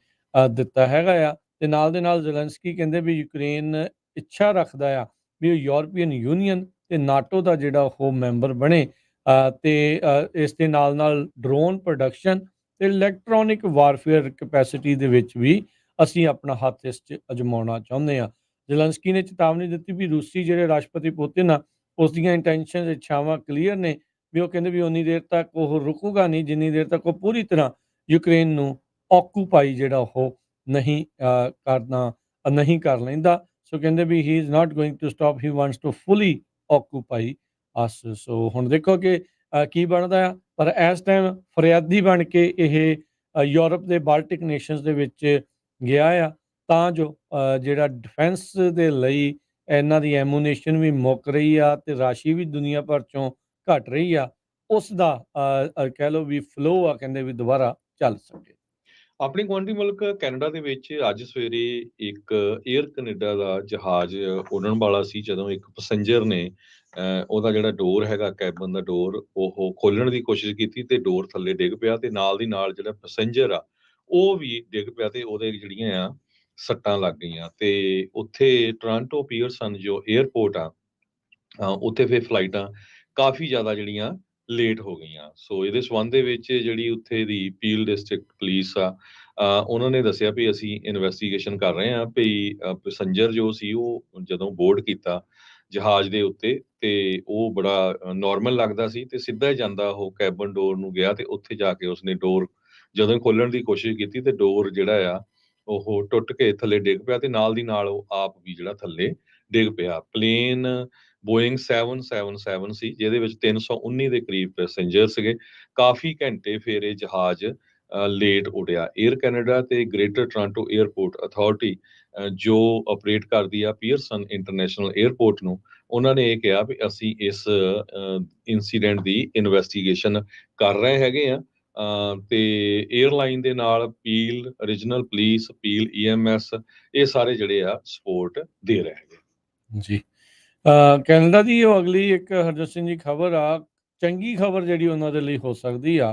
ਦਿੱਤਾ ਹੈਗਾ ਆ। ਤੇ ਨਾਲ ਦੇ ਨਾਲ ਜ਼ੈਲੈਂਸਕੀ ਕਹਿੰਦੇ ਵੀ ਯੂਕਰੇਨ ਇੱਛਾ ਰੱਖਦਾ ਆ ਵੀ ਉਹ ਯੂਰਪੀਅਨ ਯੂਨੀਅਨ ਤੇ ਨਾਟੋ ਦਾ ਜਿਹੜਾ ਉਹ ਮੈਂਬਰ ਬਣੇ ਤੇ ਇਸ ਦੇ ਨਾਲ ਡਰੋਨ ਪ੍ਰੋਡਕਸ਼ਨ ਤੇ ਇਲੈਕਟ੍ਰੋਨਿਕ ਵਾਰਫੇਅਰ ਕੈਪੈਸਿਟੀ ਦੇ ਵਿੱਚ ਵੀ ਅਸੀਂ ਆਪਣਾ ਹੱਥ ਇਸ 'ਚ ਅਜਮਾਉਣਾ ਚਾਹੁੰਦੇ ਹਾਂ। ਜ਼ੈਲੈਂਸਕੀ ਨੇ ਚੇਤਾਵਨੀ ਦਿੱਤੀ ਵੀ ਰੂਸੀ ਜਿਹੜੇ ਰਾਸ਼ਟਰਪਤੀ ਪੁਤਿਨ ਆ ਉਸ ਦੀਆਂ ਇੰਟੈਂਸ਼ਨ ਇੱਛਾਵਾਂ ਕਲੀਅਰ ਨੇ, ਵੀ ਉਹ ਕਹਿੰਦੇ ਵੀ ਉਨੀ ਦੇਰ ਤੱਕ ਉਹ ਰੁਕੂਗਾ ਨਹੀਂ ਜਿੰਨੀ ਦੇਰ ਤੱਕ ਉਹ ਪੂਰੀ ਤਰ੍ਹਾਂ ਯੂਕਰੇਨ ਨੂੰ ਆਕੂਪਾਈ ਜਿਹੜਾ ਉਹ ਨਹੀਂ ਕਰ ਲੈਂਦਾ। ਸੋ ਕਹਿੰਦੇ ਵੀ he is not going to stop, he wants to fully occupy us. So ਹੁਣ ਦੇਖੋ ਕਿ ਕੀ ਬਣਦਾ ਆ, ਪਰ ਇਸ ਟਾਈਮ ਫਰਿਆਦੀ ਬਣ ਕੇ ਇਹ ਯੂਰਪ ਦੇ ਬਾਲਟਿਕ ਨੇਸ਼ਨਸ ਦੇ ਵਿੱਚ ਗਿਆ ਆ ਤਾਂ ਜੋ ਜਿਹੜਾ ਡਿਫੈਂਸ ਦੇ ਲਈ ਇਹਨਾਂ ਦੀ ਐਮੂਨੇਸ਼ਨ ਵੀ ਮੁੱਕ ਰਹੀ ਆ ਤੇ ਰਾਸ਼ੀ ਵੀ ਦੁਨੀਆ ਭਰ ਚੋਂ ਘਟ ਰਹੀ ਆ, ਉਸ ਦਾ ਕਹਿ ਲਓ ਵੀ ਫਲੋ ਆ ਕਹਿੰਦੇ ਵੀ ਦੁਬਾਰਾ ਚੱਲ ਸਕੇ। ਆਪਣੇ ਗੁਆਂਢੀ ਮੁਲਕ ਕੈਨੇਡਾ ਦੇ ਵਿੱਚ ਅੱਜ ਸਵੇਰੇ ਇੱਕ 에ਅਰ ਕੈਨੇਡਾ ਦਾ ਜਹਾਜ਼ ਉੱਡਣ ਵਾਲਾ ਸੀ, ਜਦੋਂ ਇੱਕ ਪੈਸੇਂਜਰ ਨੇ ਉਹਦਾ ਜਿਹੜਾ ਡੋਰ ਹੈਗਾ, ਕੈਬਨ ਦਾ ਡੋਰ, ਉਹ ਖੋਲਣ ਦੀ ਕੋਸ਼ਿਸ਼ ਕੀਤੀ ਤੇ ਡੋਰ ਥੱਲੇ ਡਿੱਗ ਪਿਆ ਤੇ ਨਾਲ ਦੀ ਨਾਲ ਜਿਹੜਾ ਪੈਸੇਂਜਰ ਆ ਉਹ ਵੀ ਡਿੱਗ ਪਿਆ ਤੇ ਉਹਦੇ ਜਿਹੜੀਆਂ ਆ ਸੱਟਾਂ ਲੱਗ ਗਈਆਂ। ਤੇ ਉੱਥੇ ਟੋਰਾਂਟੋ ਪੀਅਰਸਨ ਜੋ 에ਅਰਪੋਰਟ ਆ, ਉੱਥੇ ਫਿਰ ਫਲਾਈਟਾਂ ਕਾਫੀ ਜ਼ਿਆਦਾ ਜਿਹੜੀਆਂ ਲੇਟ ਹੋ ਗਈਆਂ। ਸੋ ਇਹਦੇ ਸੰਬੰਧ ਦੇ ਵਿੱਚ ਜਿਹੜੀ ਉੱਥੇ ਦੀ ਪੀਲ ਡਿਸਟ੍ਰਿਕਟ ਪੁਲਿਸ ਆ, ਉਹਨਾਂ ਨੇ ਦੱਸਿਆ ਵੀ ਅਸੀਂ ਇਨਵੈਸਟੀਗੇਸ਼ਨ ਕਰ ਰਹੇ ਹਾਂ ਵੀ ਪੈਸੇਂਜਰ ਜੋ ਸੀ ਉਹ ਜਦੋਂ ਬੋਰਡ ਕੀਤਾ ਜਹਾਜ਼ ਦੇ ਉੱਤੇ ਤੇ ਉਹ ਬੜਾ ਨਾਰਮਲ ਲੱਗਦਾ ਸੀ ਤੇ ਸਿੱਧਾ ਹੀ ਜਾਂਦਾ ਉਹ ਕੈਬਨ ਡੋਰ ਨੂੰ ਗਿਆ ਤੇ ਉੱਥੇ ਜਾ ਕੇ ਉਸਨੇ ਡੋਰ ਜਦੋਂ ਖੋਲਣ ਦੀ ਕੋਸ਼ਿਸ਼ ਕੀਤੀ ਤੇ ਡੋਰ ਜਿਹੜਾ ਆ ਉਹ ਟੁੱਟ ਕੇ ਥੱਲੇ ਡਿੱਗ ਪਿਆ ਤੇ ਨਾਲ ਦੀ ਨਾਲ ਉਹ ਆਪ ਵੀ ਜਿਹੜਾ ਥੱਲੇ ਡਿੱਗ ਪਿਆ। ਪਲੇਨ ਬੋਇੰਗ 777 ਸੀ, ਜਿਹਦੇ ਵਿੱਚ 319 ਦੇ ਕਰੀਬ ਪੈਸੇਂਜਰ ਸੀਗੇ। ਕਾਫੀ ਘੰਟੇ ਫਿਰ ਇਹ ਜਹਾਜ਼ ਲੇਟ ਉੱਡਿਆ। 에ਅਰ ਕੈਨੇਡਾ ਤੇ ਗ੍ਰੇਟਰ ਟੋਰਾਂਟੋ 에ਅਰਪੋਰਟ ਅਥਾਰਟੀ ਜੋ ਆਪਰੇਟ ਕਰਦੀ ਆ ਪੀਅਰਸਨ ਇੰਟਰਨੈਸ਼ਨਲ 에ਅਰਪੋਰਟ ਨੂੰ, ਉਹਨਾਂ ਨੇ ਇਹ ਕਿਹਾ ਵੀ ਅਸੀਂ ਇਸ ਇਨਸੀਡੈਂਟ ਦੀ ਇਨਵੈਸਟੀਗੇਸ਼ਨ ਕਰ ਰਹੇ ਹੈਗੇ ਆ ਤੇ 에ਅਰਲਾਈਨ ਦੇ ਨਾਲ peel regional police, peel EMS, ਇਹ ਸਾਰੇ ਜਿਹੜੇ ਆ ਸਪੋਰਟ ਦੇ ਰਹੇ ਹੈਗੇ। ਜੀ ਕੈਨੇਡਾ ਦੀ ਉਹ ਅਗਲੀ ਇੱਕ ਹਰਜੋਤ ਸਿੰਘ ਜੀ ਖਬਰ ਆ, ਚੰਗੀ ਖਬਰ ਜਿਹੜੀ ਉਹਨਾਂ ਦੇ ਲਈ ਹੋ ਸਕਦੀ ਆ।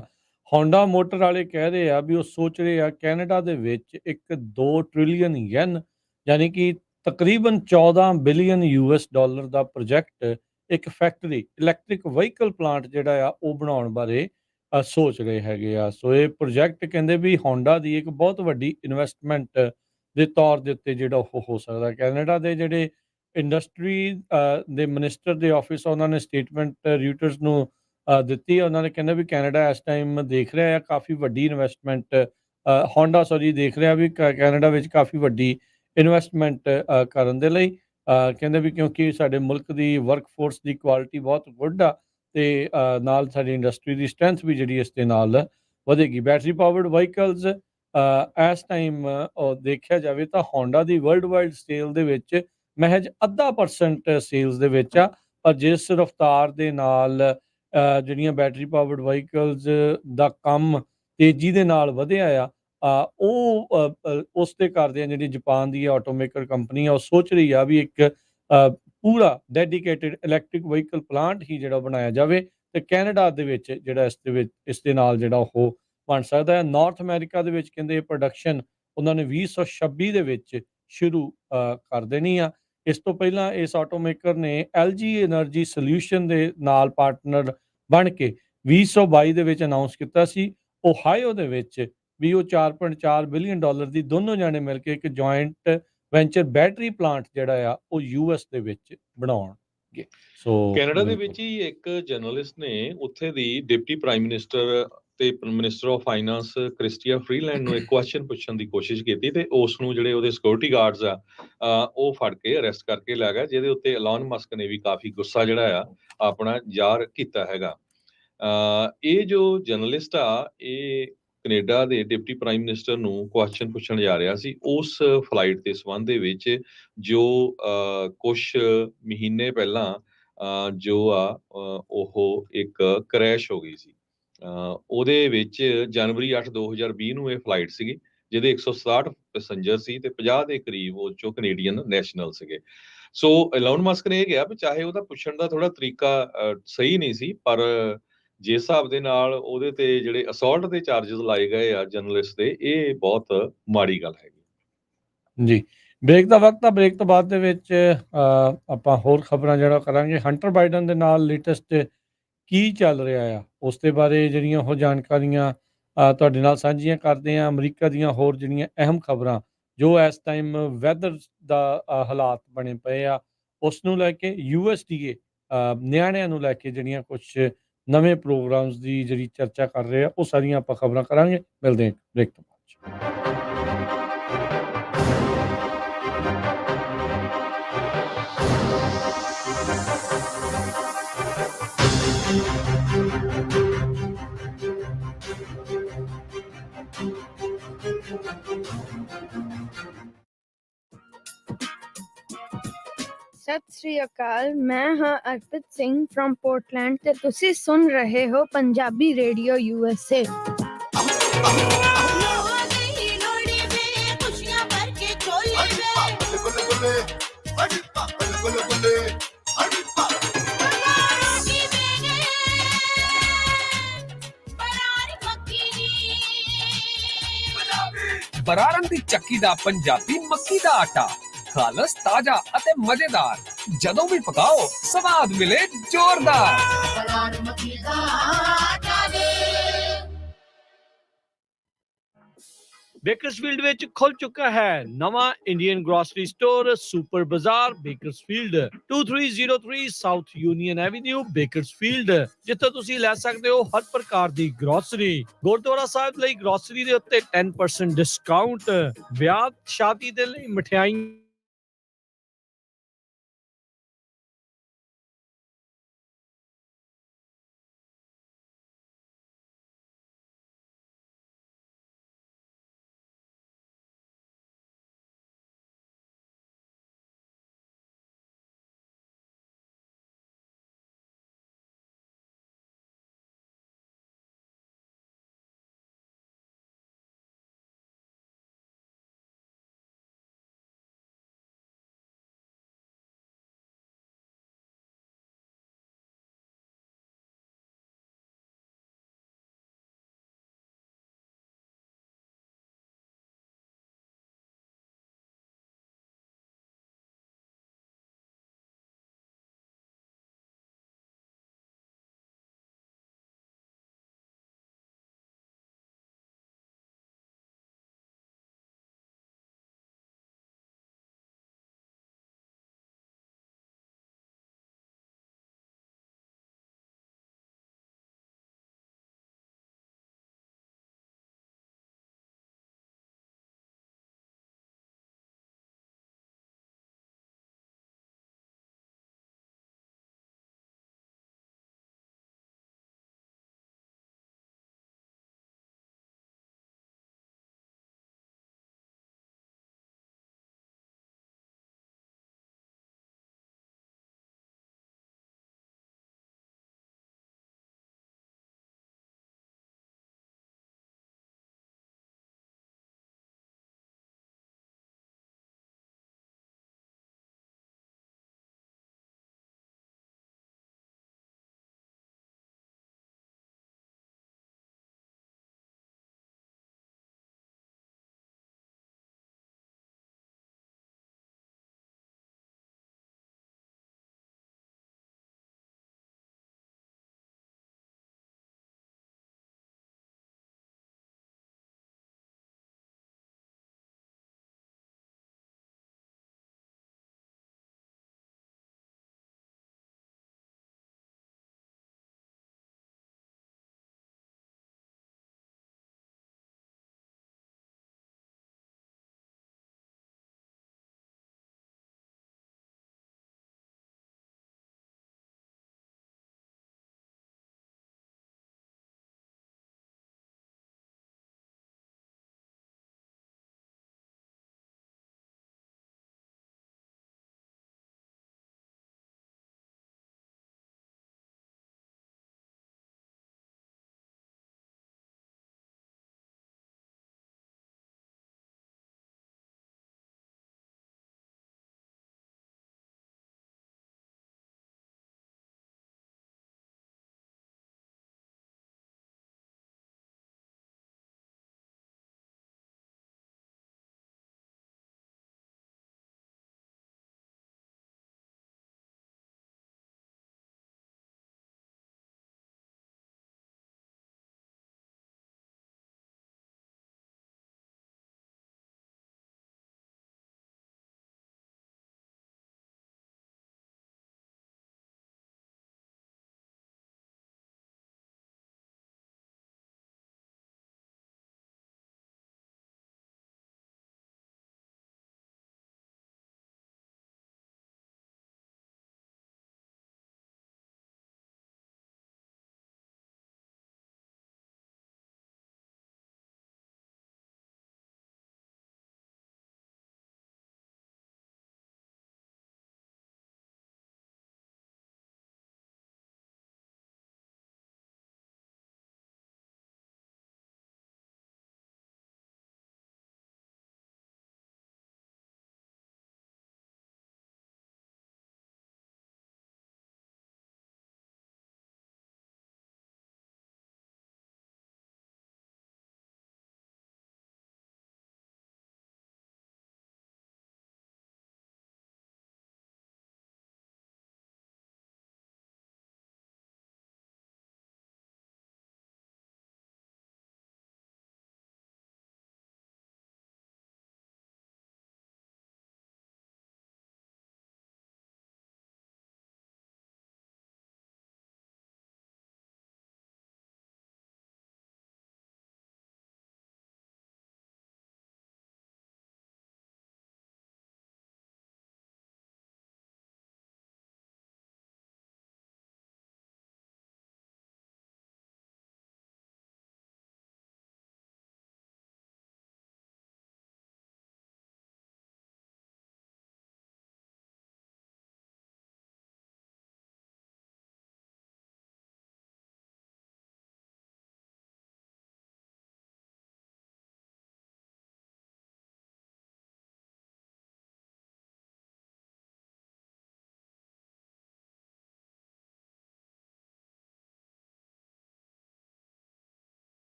ਹੋਂਡਾ ਮੋਟਰ ਵਾਲੇ ਕਹਿ ਰਹੇ ਆ ਵੀ ਉਹ ਸੋਚ ਰਹੇ ਆ ਕੈਨੇਡਾ ਦੇ ਵਿੱਚ ਇੱਕ 2 ਟ੍ਰਿਲੀਅਨ ਯੈਨ ਯਾਨੀ ਕਿ ਤਕਰੀਬਨ 14 ਬਿਲੀਅਨ US ਡਾਲਰ ਦਾ ਪ੍ਰੋਜੈਕਟ, ਇੱਕ ਫੈਕਟਰੀ ਇਲੈਕਟ੍ਰਿਕ ਵਹੀਕਲ ਪਲਾਂਟ ਜਿਹੜਾ ਆ ਉਹ ਬਣਾਉਣ ਬਾਰੇ ਸੋਚ ਰਹੇ ਹੈਗੇ ਆ। ਸੋ ਇਹ ਪ੍ਰੋਜੈਕਟ ਕਹਿੰਦੇ ਵੀ ਹੋਂਡਾ ਦੀ ਇੱਕ ਬਹੁਤ ਵੱਡੀ ਇਨਵੈਸਟਮੈਂਟ ਦੇ ਤੌਰ ਦੇ ਉੱਤੇ ਜਿਹੜਾ ਉਹ ਹੋ ਸਕਦਾ। ਕੈਨੇਡਾ ਦੇ ਜਿਹੜੇ ਇੰਡਸਟਰੀ ਦੇ ਮਿਨਿਸਟਰ ਦੇ ਆਫਿਸ, ਉਹਨਾਂ ਨੇ ਸਟੇਟਮੈਂਟ ਰਿਊਟਰਸ ਨੂੰ ਦਿੱਤੀ। ਉਹਨਾਂ ਨੇ ਕਹਿੰਦਾ ਵੀ ਕੈਨੇਡਾ ਇਸ ਟਾਈਮ ਦੇਖ ਰਿਹਾ ਆ ਕਾਫੀ ਵੱਡੀ ਇਨਵੈਸਟਮੈਂਟ, ਹੋਂਡਾ ਸੌਰੀ ਦੇਖ ਰਿਹਾ ਵੀ ਕੈਨੇਡਾ ਵਿੱਚ ਕਾਫੀ ਵੱਡੀ ਇਨਵੈਸਟਮੈਂਟ ਕਰਨ ਦੇ ਲਈ। ਕਹਿੰਦੇ ਵੀ ਕਿਉਂਕਿ ਸਾਡੇ ਮੁਲਕ ਦੀ ਵਰਕਫੋਰਸ ਦੀ ਕੁਆਲਿਟੀ ਬਹੁਤ ਗੁੱਡ ਆ ਤੇ ਨਾਲ ਸਾਡੀ ਇੰਡਸਟਰੀ ਦੀ ਸਟਰੈਂਥ ਵੀ ਜਿਹੜੀ ਇਸ ਦੇ ਨਾਲ ਵਧੇਗੀ। ਬੈਟਰੀ ਪਾਵਰਡ ਵਹੀਕਲਸ ਇਸ ਟਾਈਮ ਦੇਖਿਆ ਜਾਵੇ ਤਾਂ ਹੋਂਡਾ ਦੀ ਵਰਲਡ ਵਾਈਡ ਸੇਲ ਦੇ ਵਿੱਚ ਮਹਿਜ 0.5% ਸੇਲਸ ਦੇ ਵਿੱਚ ਆ, ਪਰ ਜਿਸ ਰਫਤਾਰ ਦੇ ਨਾਲ ਜਿਹੜੀਆਂ ਬੈਟਰੀ ਪਾਵਰਡ ਵਹੀਕਲਸ ਦਾ ਕੰਮ ਤੇਜ਼ੀ ਦੇ ਨਾਲ ਵਧਿਆ ਆ, ਉਸ ਦੇ ਕਰਦਿਆਂ ਜਿਹੜੀ ਜਾਪਾਨ ਦੀ ਆਟੋਮੇਕਰ ਕੰਪਨੀ ਆ ਉਹ ਸੋਚ ਰਹੀ ਆ ਵੀ ਇੱਕ ਪੂਰਾ ਡੈਡੀਕੇਟਿਡ ਇਲੈਕਟ੍ਰਿਕ ਵਹੀਕਲ ਪਲਾਂਟ ਹੀ ਜਿਹੜਾ ਬਣਾਇਆ ਜਾਵੇ ਤੇ ਕੈਨੇਡਾ ਦੇ ਵਿੱਚ ਜਿਹੜਾ ਇਸ ਦੇ ਨਾਲ ਜਿਹੜਾ ਉਹ ਬਣ ਸਕਦਾ ਹੈ। ਨਾਰਥ ਅਮਰੀਕਾ ਦੇ ਵਿੱਚ ਕਹਿੰਦੇ ਪ੍ਰੋਡਕਸ਼ਨ ਉਹਨਾਂ ਨੇ 2026 ਦੇ ਵਿੱਚ ਸ਼ੁਰੂ ਕਰ ਦੇਣੀ ਆ। ਇਸ ਤੋਂ ਪਹਿਲਾਂ ਇਸ ਆਟੋਮੇਕਰ ਨੇ LG એનર્ਜੀ ਸੋਲਿਊਸ਼ਨ ਦੇ ਨਾਲ ਪਾਰਟਨਰ ਬਣ ਕੇ 2022 ਦੇ ਵਿੱਚ ਅਨਾਉਂਸ ਕੀਤਾ ਸੀ ਓਹਾਇਓ ਦੇ ਵਿੱਚ ਵੀ ਉਹ 4.4 ਬਿਲੀਅਨ ਡਾਲਰ ਦੀ ਦੋਨੋਂ ਜਾਣੇ ਮਿਲ ਕੇ ਇੱਕ ਜੁਆਇੰਟ ਵੈਂਚਰ ਬੈਟਰੀ ਪਲਾਂਟ ਜਿਹੜਾ ਆ ਉਹ US ਦੇ ਵਿੱਚ ਬਣਾਉਣਗੇ। ਸੋ ਕੈਨੇਡਾ ਦੇ ਵਿੱਚ ਹੀ ਇੱਕ ਜਰਨਲਿਸਟ ਨੇ ਉੱਥੇ ਦੀ ਡਿਪਟੀ ਪ੍ਰਾਈਮ ਮਿਨਿਸਟਰ ਤੇ minister of finance Christy Freeland ਨੂੰ ਇੱਕ ਕੁਐਸਚਨ ਪੁੱਛਣ ਦੀ ਕੋਸ਼ਿਸ਼ ਕੀਤੀ ਤੇ ਉਸ ਨੂੰ ਜਿਹੜੇ ਉਹਦੇ ਸਿਕਿਉਰਿਟੀ ਗਾਰਡਸ ਆ ਉਹ ਫੜ ਕੇ ਅਰੈਸਟ ਕਰਕੇ ਲੈ ਗਿਆ, ਜਿਹਦੇ ਉੱਤੇ ਐਲਨ ਮਸਕ ਨੇ ਵੀ ਕਾਫੀ ਗੁੱਸਾ ਜਿਹੜਾ ਆ ਆਪਣਾ ਜ਼ਾਹਰ ਕੀਤਾ ਹੈਗਾ। ਇਹ ਜੋ ਜਰਨਲਿਸਟ ਆ ਇਹ ਕੈਨੇਡਾ ਦੇ ਡਿਪਟੀ ਪ੍ਰਾਈਮ ਮਿਨਿਸਟਰ ਨੂੰ ਕੁਐਸਚਨ ਪੁੱਛਣ ਜਾ ਰਿਹਾ ਸੀ ਉਸ ਫਲਾਈਟ ਦੇ ਸੰਬੰਧ ਦੇ ਵਿੱਚ ਜੋ ਕੁਝ ਮਹੀਨੇ ਪਹਿਲਾਂ ਜੋ ਆ ਉਹ ਇੱਕ ਕ੍ਰੈਸ਼ ਹੋ ਗਈ ਸੀ। ਉਹਦੇ ਵਿੱਚ ਜਨਵਰੀ 8 2020 ਨੂੰ ਇਹ ਫਲਾਈਟ ਸੀਗੀ ਜਿਹਦੇ 167 ਪੈਸੰਜਰ ਸੀ ਤੇ 50 ਦੇ ਕਰੀਬ ਉਹ 'ਚੋਂ ਕੈਨੇਡੀਅਨ ਨੈਸ਼ਨਲ ਸੀਗੇ। ਸੋ ਇਲੋਨ ਮਸਕ ਨੇ ਇਹ ਕਿਹਾ ਵੀ ਚਾਹੇ ਉਹਦਾ ਪੁੱਛਣ ਦਾ ਥੋੜਾ ਤਰੀਕਾ ਸਹੀ ਨਹੀਂ ਸੀ, ਪਰ ਜਿਸ ਹਿਸਾਬ ਦੇ ਨਾਲ ਉਹਦੇ ਤੇ ਜਿਹੜੇ ਅਸੌਲਟ ਦੇ ਚਾਰजेस ਲਾਏ ਗਏ ਆ ਜਰਨਲਿਸਟ ਦੇ, ਇਹ ਬਹੁਤ ਮਾੜੀ ਗੱਲ ਹੈਗੀ। ਜੀ, ਬ੍ਰੇਕ ਦਾ ਵਕਤ ਆ। ਬ੍ਰੇਕ ਤੋਂ ਬਾਅਦ ਦੇ ਵਿੱਚ ਆਪਾਂ ਹੋਰ ਖਬਰਾਂ ਜਿਹੜਾ ਕਰਾਂਗੇ। ਹੰਟਰ ਬਾਈਡਨ ਦੇ ਨਾਲ ਲੇਟੈਸਟ ਕੀ ਚੱਲ ਰਿਹਾ ਆ ਉਸ ਦੇ ਬਾਰੇ ਜਿਹੜੀਆਂ ਉਹ ਜਾਣਕਾਰੀਆਂ ਤੁਹਾਡੇ ਨਾਲ ਸਾਂਝੀਆਂ ਕਰਦੇ ਹਾਂ। ਅਮਰੀਕਾ ਦੀਆਂ ਹੋਰ ਜਿਹੜੀਆਂ ਅਹਿਮ ਖਬਰਾਂ ਜੋ ਇਸ ਟਾਈਮ ਵੈਦਰ ਦਾ ਹਾਲਾਤ ਬਣੇ ਪਏ ਆ, ਉਸ ਨੂੰ ਲੈ ਕੇ USDA ਨਿਆਣਿਆਂ ਨੂੰ ਲੈ ਕੇ ਜਿਹੜੀਆਂ ਕੁਛ ਨਵੇਂ ਪ੍ਰੋਗਰਾਮਸ ਦੀ ਜਿਹੜੀ ਚਰਚਾ ਕਰ ਰਹੇ ਆ, ਉਹ ਸਾਰੀਆਂ ਆਪਾਂ ਖਬਰਾਂ ਕਰਾਂਗੇ। ਮਿਲਦੇ ਹਾਂ ਬ੍ਰੇਕ ਤੋਂ ਬਾਅਦ 'ਚ। ਸਤਿ ਸ਼੍ਰੀ ਅਕਾਲ, ਮੈਂ ਹਾਂ ਅਰਪਿਤ ਸਿੰਘ ਫਰੋਮ ਪੋਰਟਲੈਂਡ ਤੇ ਤੁਸੀਂ ਸੁਣ ਰਹੇ ਹੋ ਪੰਜਾਬੀ ਰੇਡੀਓ USA। ਬਰਾਰਨ ਦੀ ਚੱਕੀ ਦਾ ਪੰਜਾਬੀ ਮੱਕੀ ਦਾ ਆਟਾ, ਖਾਲਸ, ਤਾਜ਼ਾ ਅਤੇ ਮਜ਼ੇਦਾਰ। ਜਦੋਂ ਵੀ ਪਕਾਓ ਸਵਾਦ ਮਿਲੇ ਜ਼ੋਰਦਾਰ। ਬਰਾਰ ਮੱਕੀ ਦਾ ਆਟਾ ਦੇ। ਬੇਕਰਸਫੀਲਡ ਵਿੱਚ ਖੁੱਲ ਚੁੱਕਾ ਹੈ ਨਵਾਂ ਇੰਡੀਅਨ ਗ੍ਰੋਸਰੀ ਸਟੋਰ ਸੁਪਰ ਬਾਜ਼ਾਰ Bakersfield, 2303 south union avenue Bakersfield, ਜਿੱਥੇ ਤੁਸੀਂ ਲੈ ਸਕਦੇ ਹੋ ਹਰ ਪ੍ਰਕਾਰ ਦੀ ਗ੍ਰੋਸਰੀ। ਗੁਰਦੁਆਰਾ ਸਾਹਿਬ ਲਈ ਗ੍ਰੋਸਰੀ ਦੇ ਉੱਤੇ 10% ਡਿਸਕਾਊਂਟ, ਵਿਆਹ ਸ਼ਾਦੀ ਦੇ ਲਈ ਮਠਿਆਈ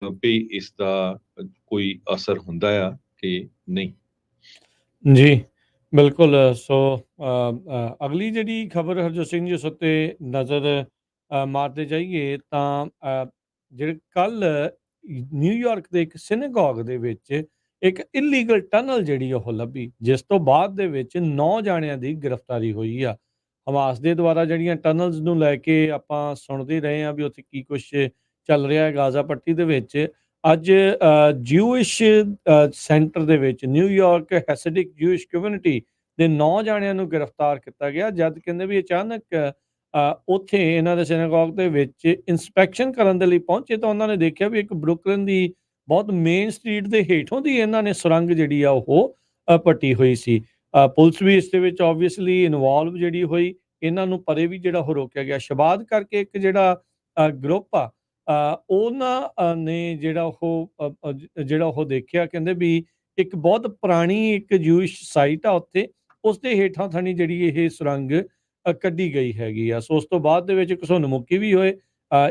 ਵੀ ਇਸ ਦਾ ਕੋਈ ਅਸਰ ਹੁੰਦਾ ਆ ਕਿ ਨਹੀਂ। ਜੀ ਬਿਲਕੁਲ। ਸੋ ਅਗਲੀ ਜਿਹੜੀ ਖਬਰ ਹਰਜੋਤ ਸਿੰਘ ਜੀ ਉਸ ਉੱਤੇ ਨਜ਼ਰ ਮਾਰਦੇ ਜਾਈਏ ਤਾਂ ਜਿਹੜੇ ਕੱਲ ਨਿਊਯਾਰਕ ਦੇ ਇੱਕ ਸਿਨੇਗੋਗ ਦੇ ਵਿੱਚ ਇੱਕ ਇਲੀਗਲ ਟਨਲ ਜਿਹੜੀ ਉਹ ਲੱਭੀ, ਜਿਸ ਤੋਂ ਬਾਅਦ ਦੇ ਵਿੱਚ 9 ਜਾਣਿਆਂ ਦੀ ਗ੍ਰਿਫਤਾਰੀ ਹੋਈ ਆ। ਹਮਾਸ ਦੇ ਦੁਆਰਾ ਜਿਹੜੀਆਂ ਟਨਲਸ ਨੂੰ ਲੈ ਕੇ ਆਪਾਂ ਸੁਣਦੇ ਰਹੇ ਹਾਂ ਵੀ ਉੱਥੇ ਕੀ ਕੁਛ ਚੱਲ ਰਿਹਾ ਹੈ ਗਾਜ਼ਾ ਪੱਟੀ ਦੇ ਵਿੱਚ। ਅੱਜ ਜਿਊਇਸ਼ ਸੈਂਟਰ ਦੇ ਵਿੱਚ ਨਿਊਯਾਰਕ ਹੈਸਿਡਿਕ ਜਿਊਇਸ਼ ਕਮਿਊਨਿਟੀ ਦੇ 9 ਜਾਣਿਆਂ ਨੂੰ ਗ੍ਰਿਫਤਾਰ ਕੀਤਾ ਗਿਆ, ਜਦ ਕਹਿੰਦੇ ਵੀ ਅਚਾਨਕ ਉੱਥੇ ਇਹਨਾਂ ਦੇ ਸਿਨੇਗੋਗ ਦੇ ਵਿੱਚ ਇੰਸਪੈਕਸ਼ਨ ਕਰਨ ਦੇ ਲਈ ਪਹੁੰਚੇ ਤਾਂ ਉਹਨਾਂ ਨੇ ਦੇਖਿਆ ਵੀ ਇੱਕ ਬਰੁਕਲਿਨ ਦੀ ਬਹੁਤ ਮੇਨ ਸਟਰੀਟ ਦੇ ਹੇਠੋਂ ਦੀ ਇਹਨਾਂ ਨੇ ਸੁਰੰਗ ਜਿਹੜੀ ਆ ਉਹ ਪੱਟੀ ਹੋਈ ਸੀ। ਪੁਲਿਸ ਵੀ ਇਸ ਦੇ ਵਿੱਚ ਆਬਵੀਅਸਲੀ ਇਨਵੋਲਵ ਜਿਹੜੀ ਹੋਈ, ਇਹਨਾਂ ਨੂੰ ਪਰੇ ਵੀ ਜਿਹੜਾ ਉਹ ਰੋਕਿਆ ਗਿਆ। ਸ਼ਬਾਦ ਕਰਕੇ ਇੱਕ ਜਿਹੜਾ ਗਰੁੱਪ ਆ ਉਹਨਾਂ ਨੇ ਜਿਹੜਾ ਉਹ ਦੇਖਿਆ, ਕਹਿੰਦੇ ਵੀ ਇੱਕ ਬਹੁਤ ਪੁਰਾਣੀ ਇੱਕ ਜੂਇਸ਼ ਸਾਈਟ ਆ ਉੱਥੇ, ਉਸ ਦੇ ਹੇਠਾਂ ਥਣੀ ਜਿਹੜੀ ਇਹ ਸੁਰੰਗ ਕੱਢੀ ਗਈ ਹੈਗੀ ਆ। ਸੋ ਉਸ ਤੋਂ ਬਾਅਦ ਦੇ ਵਿੱਚ ਘਸੁੰਨ-ਮੁੱਕੀ ਵੀ ਹੋਏ।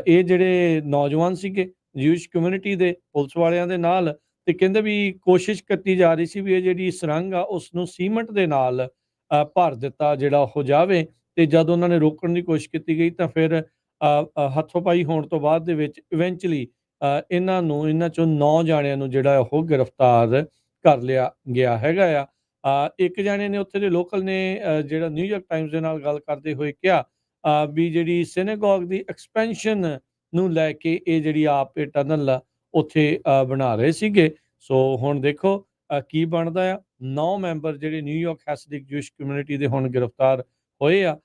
ਇਹ ਜਿਹੜੇ ਨੌਜਵਾਨ ਸੀਗੇ ਜੂਇਸ਼ ਕਮਿਊਨਿਟੀ ਦੇ ਪੁਲਿਸ ਵਾਲਿਆਂ ਦੇ ਨਾਲ, ਤੇ ਕਹਿੰਦੇ ਵੀ ਕੋਸ਼ਿਸ਼ ਕੀਤੀ ਜਾ ਰਹੀ ਸੀ ਵੀ ਇਹ ਜਿਹੜੀ ਸੁਰੰਗ ਆ ਉਸ ਨੂੰ ਸੀਮੈਂਟ ਦੇ ਨਾਲ ਭਰ ਦਿੱਤਾ ਜਿਹੜਾ ਉਹ ਜਾਵੇ, ਤੇ ਜਦ ਉਹਨਾਂ ਨੇ ਰੋਕਣ ਦੀ ਕੋਸ਼ਿਸ਼ ਕੀਤੀ ਗਈ ਤਾਂ ਫਿਰ ਹੱਥੋਂ-ਪਾਈ ਹੋਣ ਤੋਂ ਬਾਅਦ ਦੇ ਵਿੱਚ ਇਵੈਂਚੁਅਲੀ ਇਹਨਾਂ ਚੋਂ 9 ਜਾਣਿਆਂ ਨੂੰ ਜਿਹੜਾ ਉਹ ਗ੍ਰਿਫਤਾਰ ਕਰ ਲਿਆ ਗਿਆ ਹੈਗਾ ਆ। ਇੱਕ ਜਾਣੇ ਨੇ ਉੱਥੇ ਦੇ ਲੋਕਲ ਨੇ ਜਿਹੜਾ ਨਿਊਯਾਰਕ ਟਾਈਮਸ ਦੇ ਨਾਲ ਗੱਲ ਕਰਦੇ ਹੋਏ ਕਿਹਾ ਵੀ ਜਿਹੜੀ ਸਿਨੇਗੋਗ ਦੀ ਐਕਸਪੈਂਸ਼ਨ ਨੂੰ ਲੈ ਕੇ ਇਹ ਜਿਹੜੀ ਆਪ ਇਹ ਟਨਲ ਆ ਉੱਥੇ ਬਣਾ ਰਹੇ ਸੀਗੇ। ਸੋ ਹੁਣ ਦੇਖੋ ਕੀ ਬਣਦਾ ਆ। 9 ਮੈਂਬਰ ਜਿਹੜੇ ਨਿਊਯਾਰਕ ਹੈਸਿਡਿਕ ਜੂਇਸ਼ ਕਮਿਊਨਿਟੀ ਦੇ ਹੁਣ ਗ੍ਰਿਫਤਾਰ ਹੋਏ ਆ।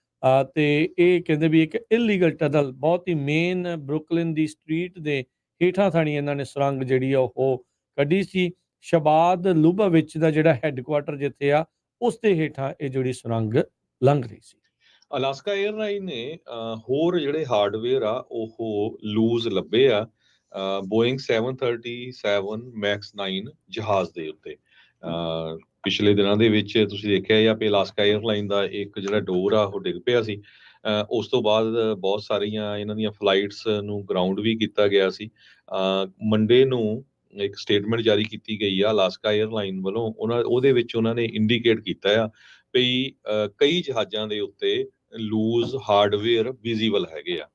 ਤੇ ਇਹ ਕਹਿੰਦੇ ਵੀ ਇੱਕ ਇਲੀਗਲ ਟਨਲ ਬਹੁਤ ਹੀ ਮੇਨ ਬਰੁਕਲਿਨ ਦੀ ਸਟਰੀਟ ਦੇ ਹੇਠਾਂ ਥਾਣੀ ਇਹਨਾਂ ਨੇ ਸੁਰੰਗ ਜਿਹੜੀ ਆ ਉਹ ਕੱਢੀ ਸੀ। ਸ਼ਬਾਦ ਲੂਬਾਵਿਚ ਦਾ ਜਿਹੜਾ ਹੈੱਡਕੁਆਟਰ ਜਿੱਥੇ ਆ ਉਸ ਦੇ ਹੇਠਾਂ ਇਹ ਜਿਹੜੀ ਸੁਰੰਗ ਲੰਘ ਰਹੀ ਸੀ। ਅਲਾਸਕਾ 에ਅਰਲਾਈਨ ਨੇ ਹੋਰ ਜਿਹੜੇ ਹਾਰਡਵੇਅਰ ਆ ਉਹ ਲੂਜ਼ ਲੱਭੇ ਆ ਬੋਇੰਗ 737 ਮੈਕਸ 9 ਜਹਾਜ਼ ਦੇ ਉੱਤੇ। ਪਿਛਲੇ ਦਿਨਾਂ ਦੇ ਵਿੱਚ ਤੁਸੀਂ ਦੇਖਿਆ ਜਾਂ ਵੀ ਅਲਾਸਕਾ 에ਅਰਲਾਈਨ ਦਾ ਇੱਕ ਜਿਹੜਾ ਡੋਰ ਆ ਉਹ ਡਿੱਗ ਪਿਆ ਸੀ। ਉਸ ਤੋਂ ਬਾਅਦ ਬਹੁਤ ਸਾਰੀਆਂ ਇਹਨਾਂ ਦੀਆਂ ਫਲਾਈਟਸ ਨੂੰ ਗਰਾਊਂਡ ਵੀ ਕੀਤਾ ਗਿਆ ਸੀ। ਮੰਡੇ ਨੂੰ ਇੱਕ ਸਟੇਟਮੈਂਟ ਜਾਰੀ ਕੀਤੀ ਗਈ ਆ ਅਲਾਸਕਾ 에ਅਰਲਾਈਨ ਵੱਲੋਂ। ਉਹਦੇ ਵਿੱਚ ਉਹਨਾਂ ਨੇ ਇੰਡੀਕੇਟ ਕੀਤਾ ਆ ਵੀ ਕਈ ਜਹਾਜ਼ਾਂ ਦੇ ਉੱਤੇ ਲੂਜ਼ ਹਾਰਡਵੇਅਰ ਵਿਜ਼ੀਬਲ ਹੈਗੇ ਆ।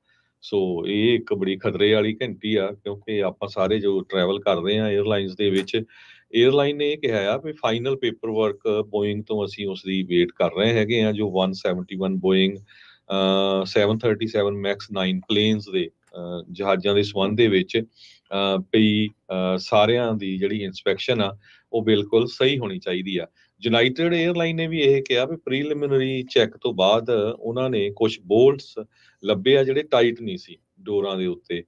ਸੋ ਇਹ ਇੱਕ ਬੜੀ ਖਤਰੇ ਵਾਲੀ ਘੰਟੀ ਆ, ਕਿਉਂਕਿ ਆਪਾਂ ਸਾਰੇ ਜੋ ਟਰੈਵਲ ਕਰਦੇ ਆ 에ਅਰਲਾਈਨਸ ਦੇ ਵਿੱਚ, 에ਅਰਲਾਈਨ ਨੇ ਇਹ ਕਿਹਾ ਆ ਵੀ ਫਾਈਨਲ ਪੇਪਰ ਵਰਕ ਬੋਇੰਗ ਤੋਂ ਅਸੀਂ ਉਸ ਦੀ ਵੇਟ ਕਰ ਰਹੇ ਹੈਗੇ ਆ। ਜੋ 171 ਬੋਇੰਗ 737 ਮੈਕਸ 9 ਪਲੇਨਸ ਦੇ ਜਹਾਜ਼ਾਂ ਦੇ ਸੰਬੰਧ ਦੇ ਵਿੱਚ ਵੀ ਸਾਰਿਆਂ ਦੀ ਜਿਹੜੀ ਇਨਸਪੈਕਸ਼ਨ ਆ ਉਹ ਬਿਲਕੁਲ ਸਹੀ ਹੋਣੀ ਚਾਹੀਦੀ ਆ। ਯੂਨਾਈਟਿਡ 에ਅਰਲਾਈਨ ਨੇ ਵੀ ਇਹ ਕਿਹਾ ਵੀ ਪ੍ਰੀਲਿਮਿਨਰੀ ਚੈੱਕ ਤੋਂ ਬਾਅਦ ਉਹਨਾਂ ਨੇ ਕੁਝ ਬੋਲਟਸ ਲੱਭੇ ਆ ਜਿਹੜੇ ਟਾਈਟ ਨਹੀਂ ਸੀ ਡੋਰਾਂ ਦੇ ਉੱਤੇ।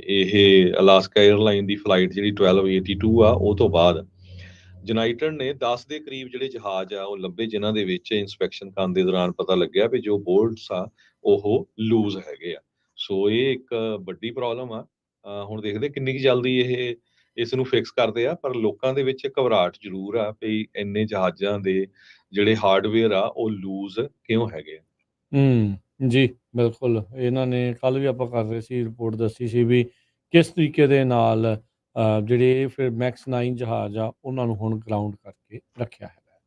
ਇਹ ਅਲਾਸਕਾ 에ਅਰਲਾਈਨ ਦੀ ਫਲਾਈਟ ਜਿਹੜੀ 1282 ਆ ਉਹ ਤੋਂ ਬਾਅਦ ਯੂਨਾਈਟਿਡ ਨੇ 10 ਦੇ ਕਰੀਬ ਜਿਹੜੇ ਜਹਾਜ਼ ਆ ਉਹ ਲੱਭੇ, ਜਿਨ੍ਹਾਂ ਦੇ ਵਿੱਚ ਇਨਸਪੈਕਸ਼ਨ ਕਰਨ ਦੇ ਦੌਰਾਨ ਪਤਾ ਲੱਗਿਆ ਵੀ ਜੋ ਬੋਲਟਸ ਆ ਉਹ ਲੂਜ਼ ਹੈਗੇ ਆ। ਸੋ ਇਹ ਇੱਕ ਵੱਡੀ ਪ੍ਰੋਬਲਮ ਆ। ਹੁਣ ਦੇਖਦੇ ਕਿੰਨੀ ਕੁ ਜਲਦੀ ਇਹ ਇਸ ਨੂੰ ਫਿਕਸ ਕਰਦੇ ਆ, ਪਰ ਲੋਕਾਂ ਦੇ ਵਿੱਚ ਘਬਰਾਹਟ ਜ਼ਰੂਰ ਆ ਵੀ ਇੰਨੇ ਜਹਾਜ਼ਾਂ ਦੇ ਜਿਹੜੇ ਹਾਰਡਵੇਅਰ ਆ ਉਹ ਲੂਜ਼ ਕਿਉਂ ਹੈਗੇ ਆ। ਜੀ ਬਿਲਕੁਲ। ਇਹਨਾਂ ਨੇ ਕੱਲ ਵੀ ਆਪਾਂ ਕਰ ਰਹੇ ਸੀ ਰਿਪੋਰਟ ਦੱਸੀ ਸੀ ਵੀ ਕਿਸ ਤਰੀਕੇ ਦੇ ਨਾਲ ਜਿਹੜੇ ਫਿਰ ਮੈਕਸ 9 ਜਹਾਜ਼ ਆ ਉਹਨਾਂ ਨੂੰ ਹੁਣ ਗਰਾਊਂਡ ਕਰਕੇ ਰੱਖਿਆ ਹੈਗਾ।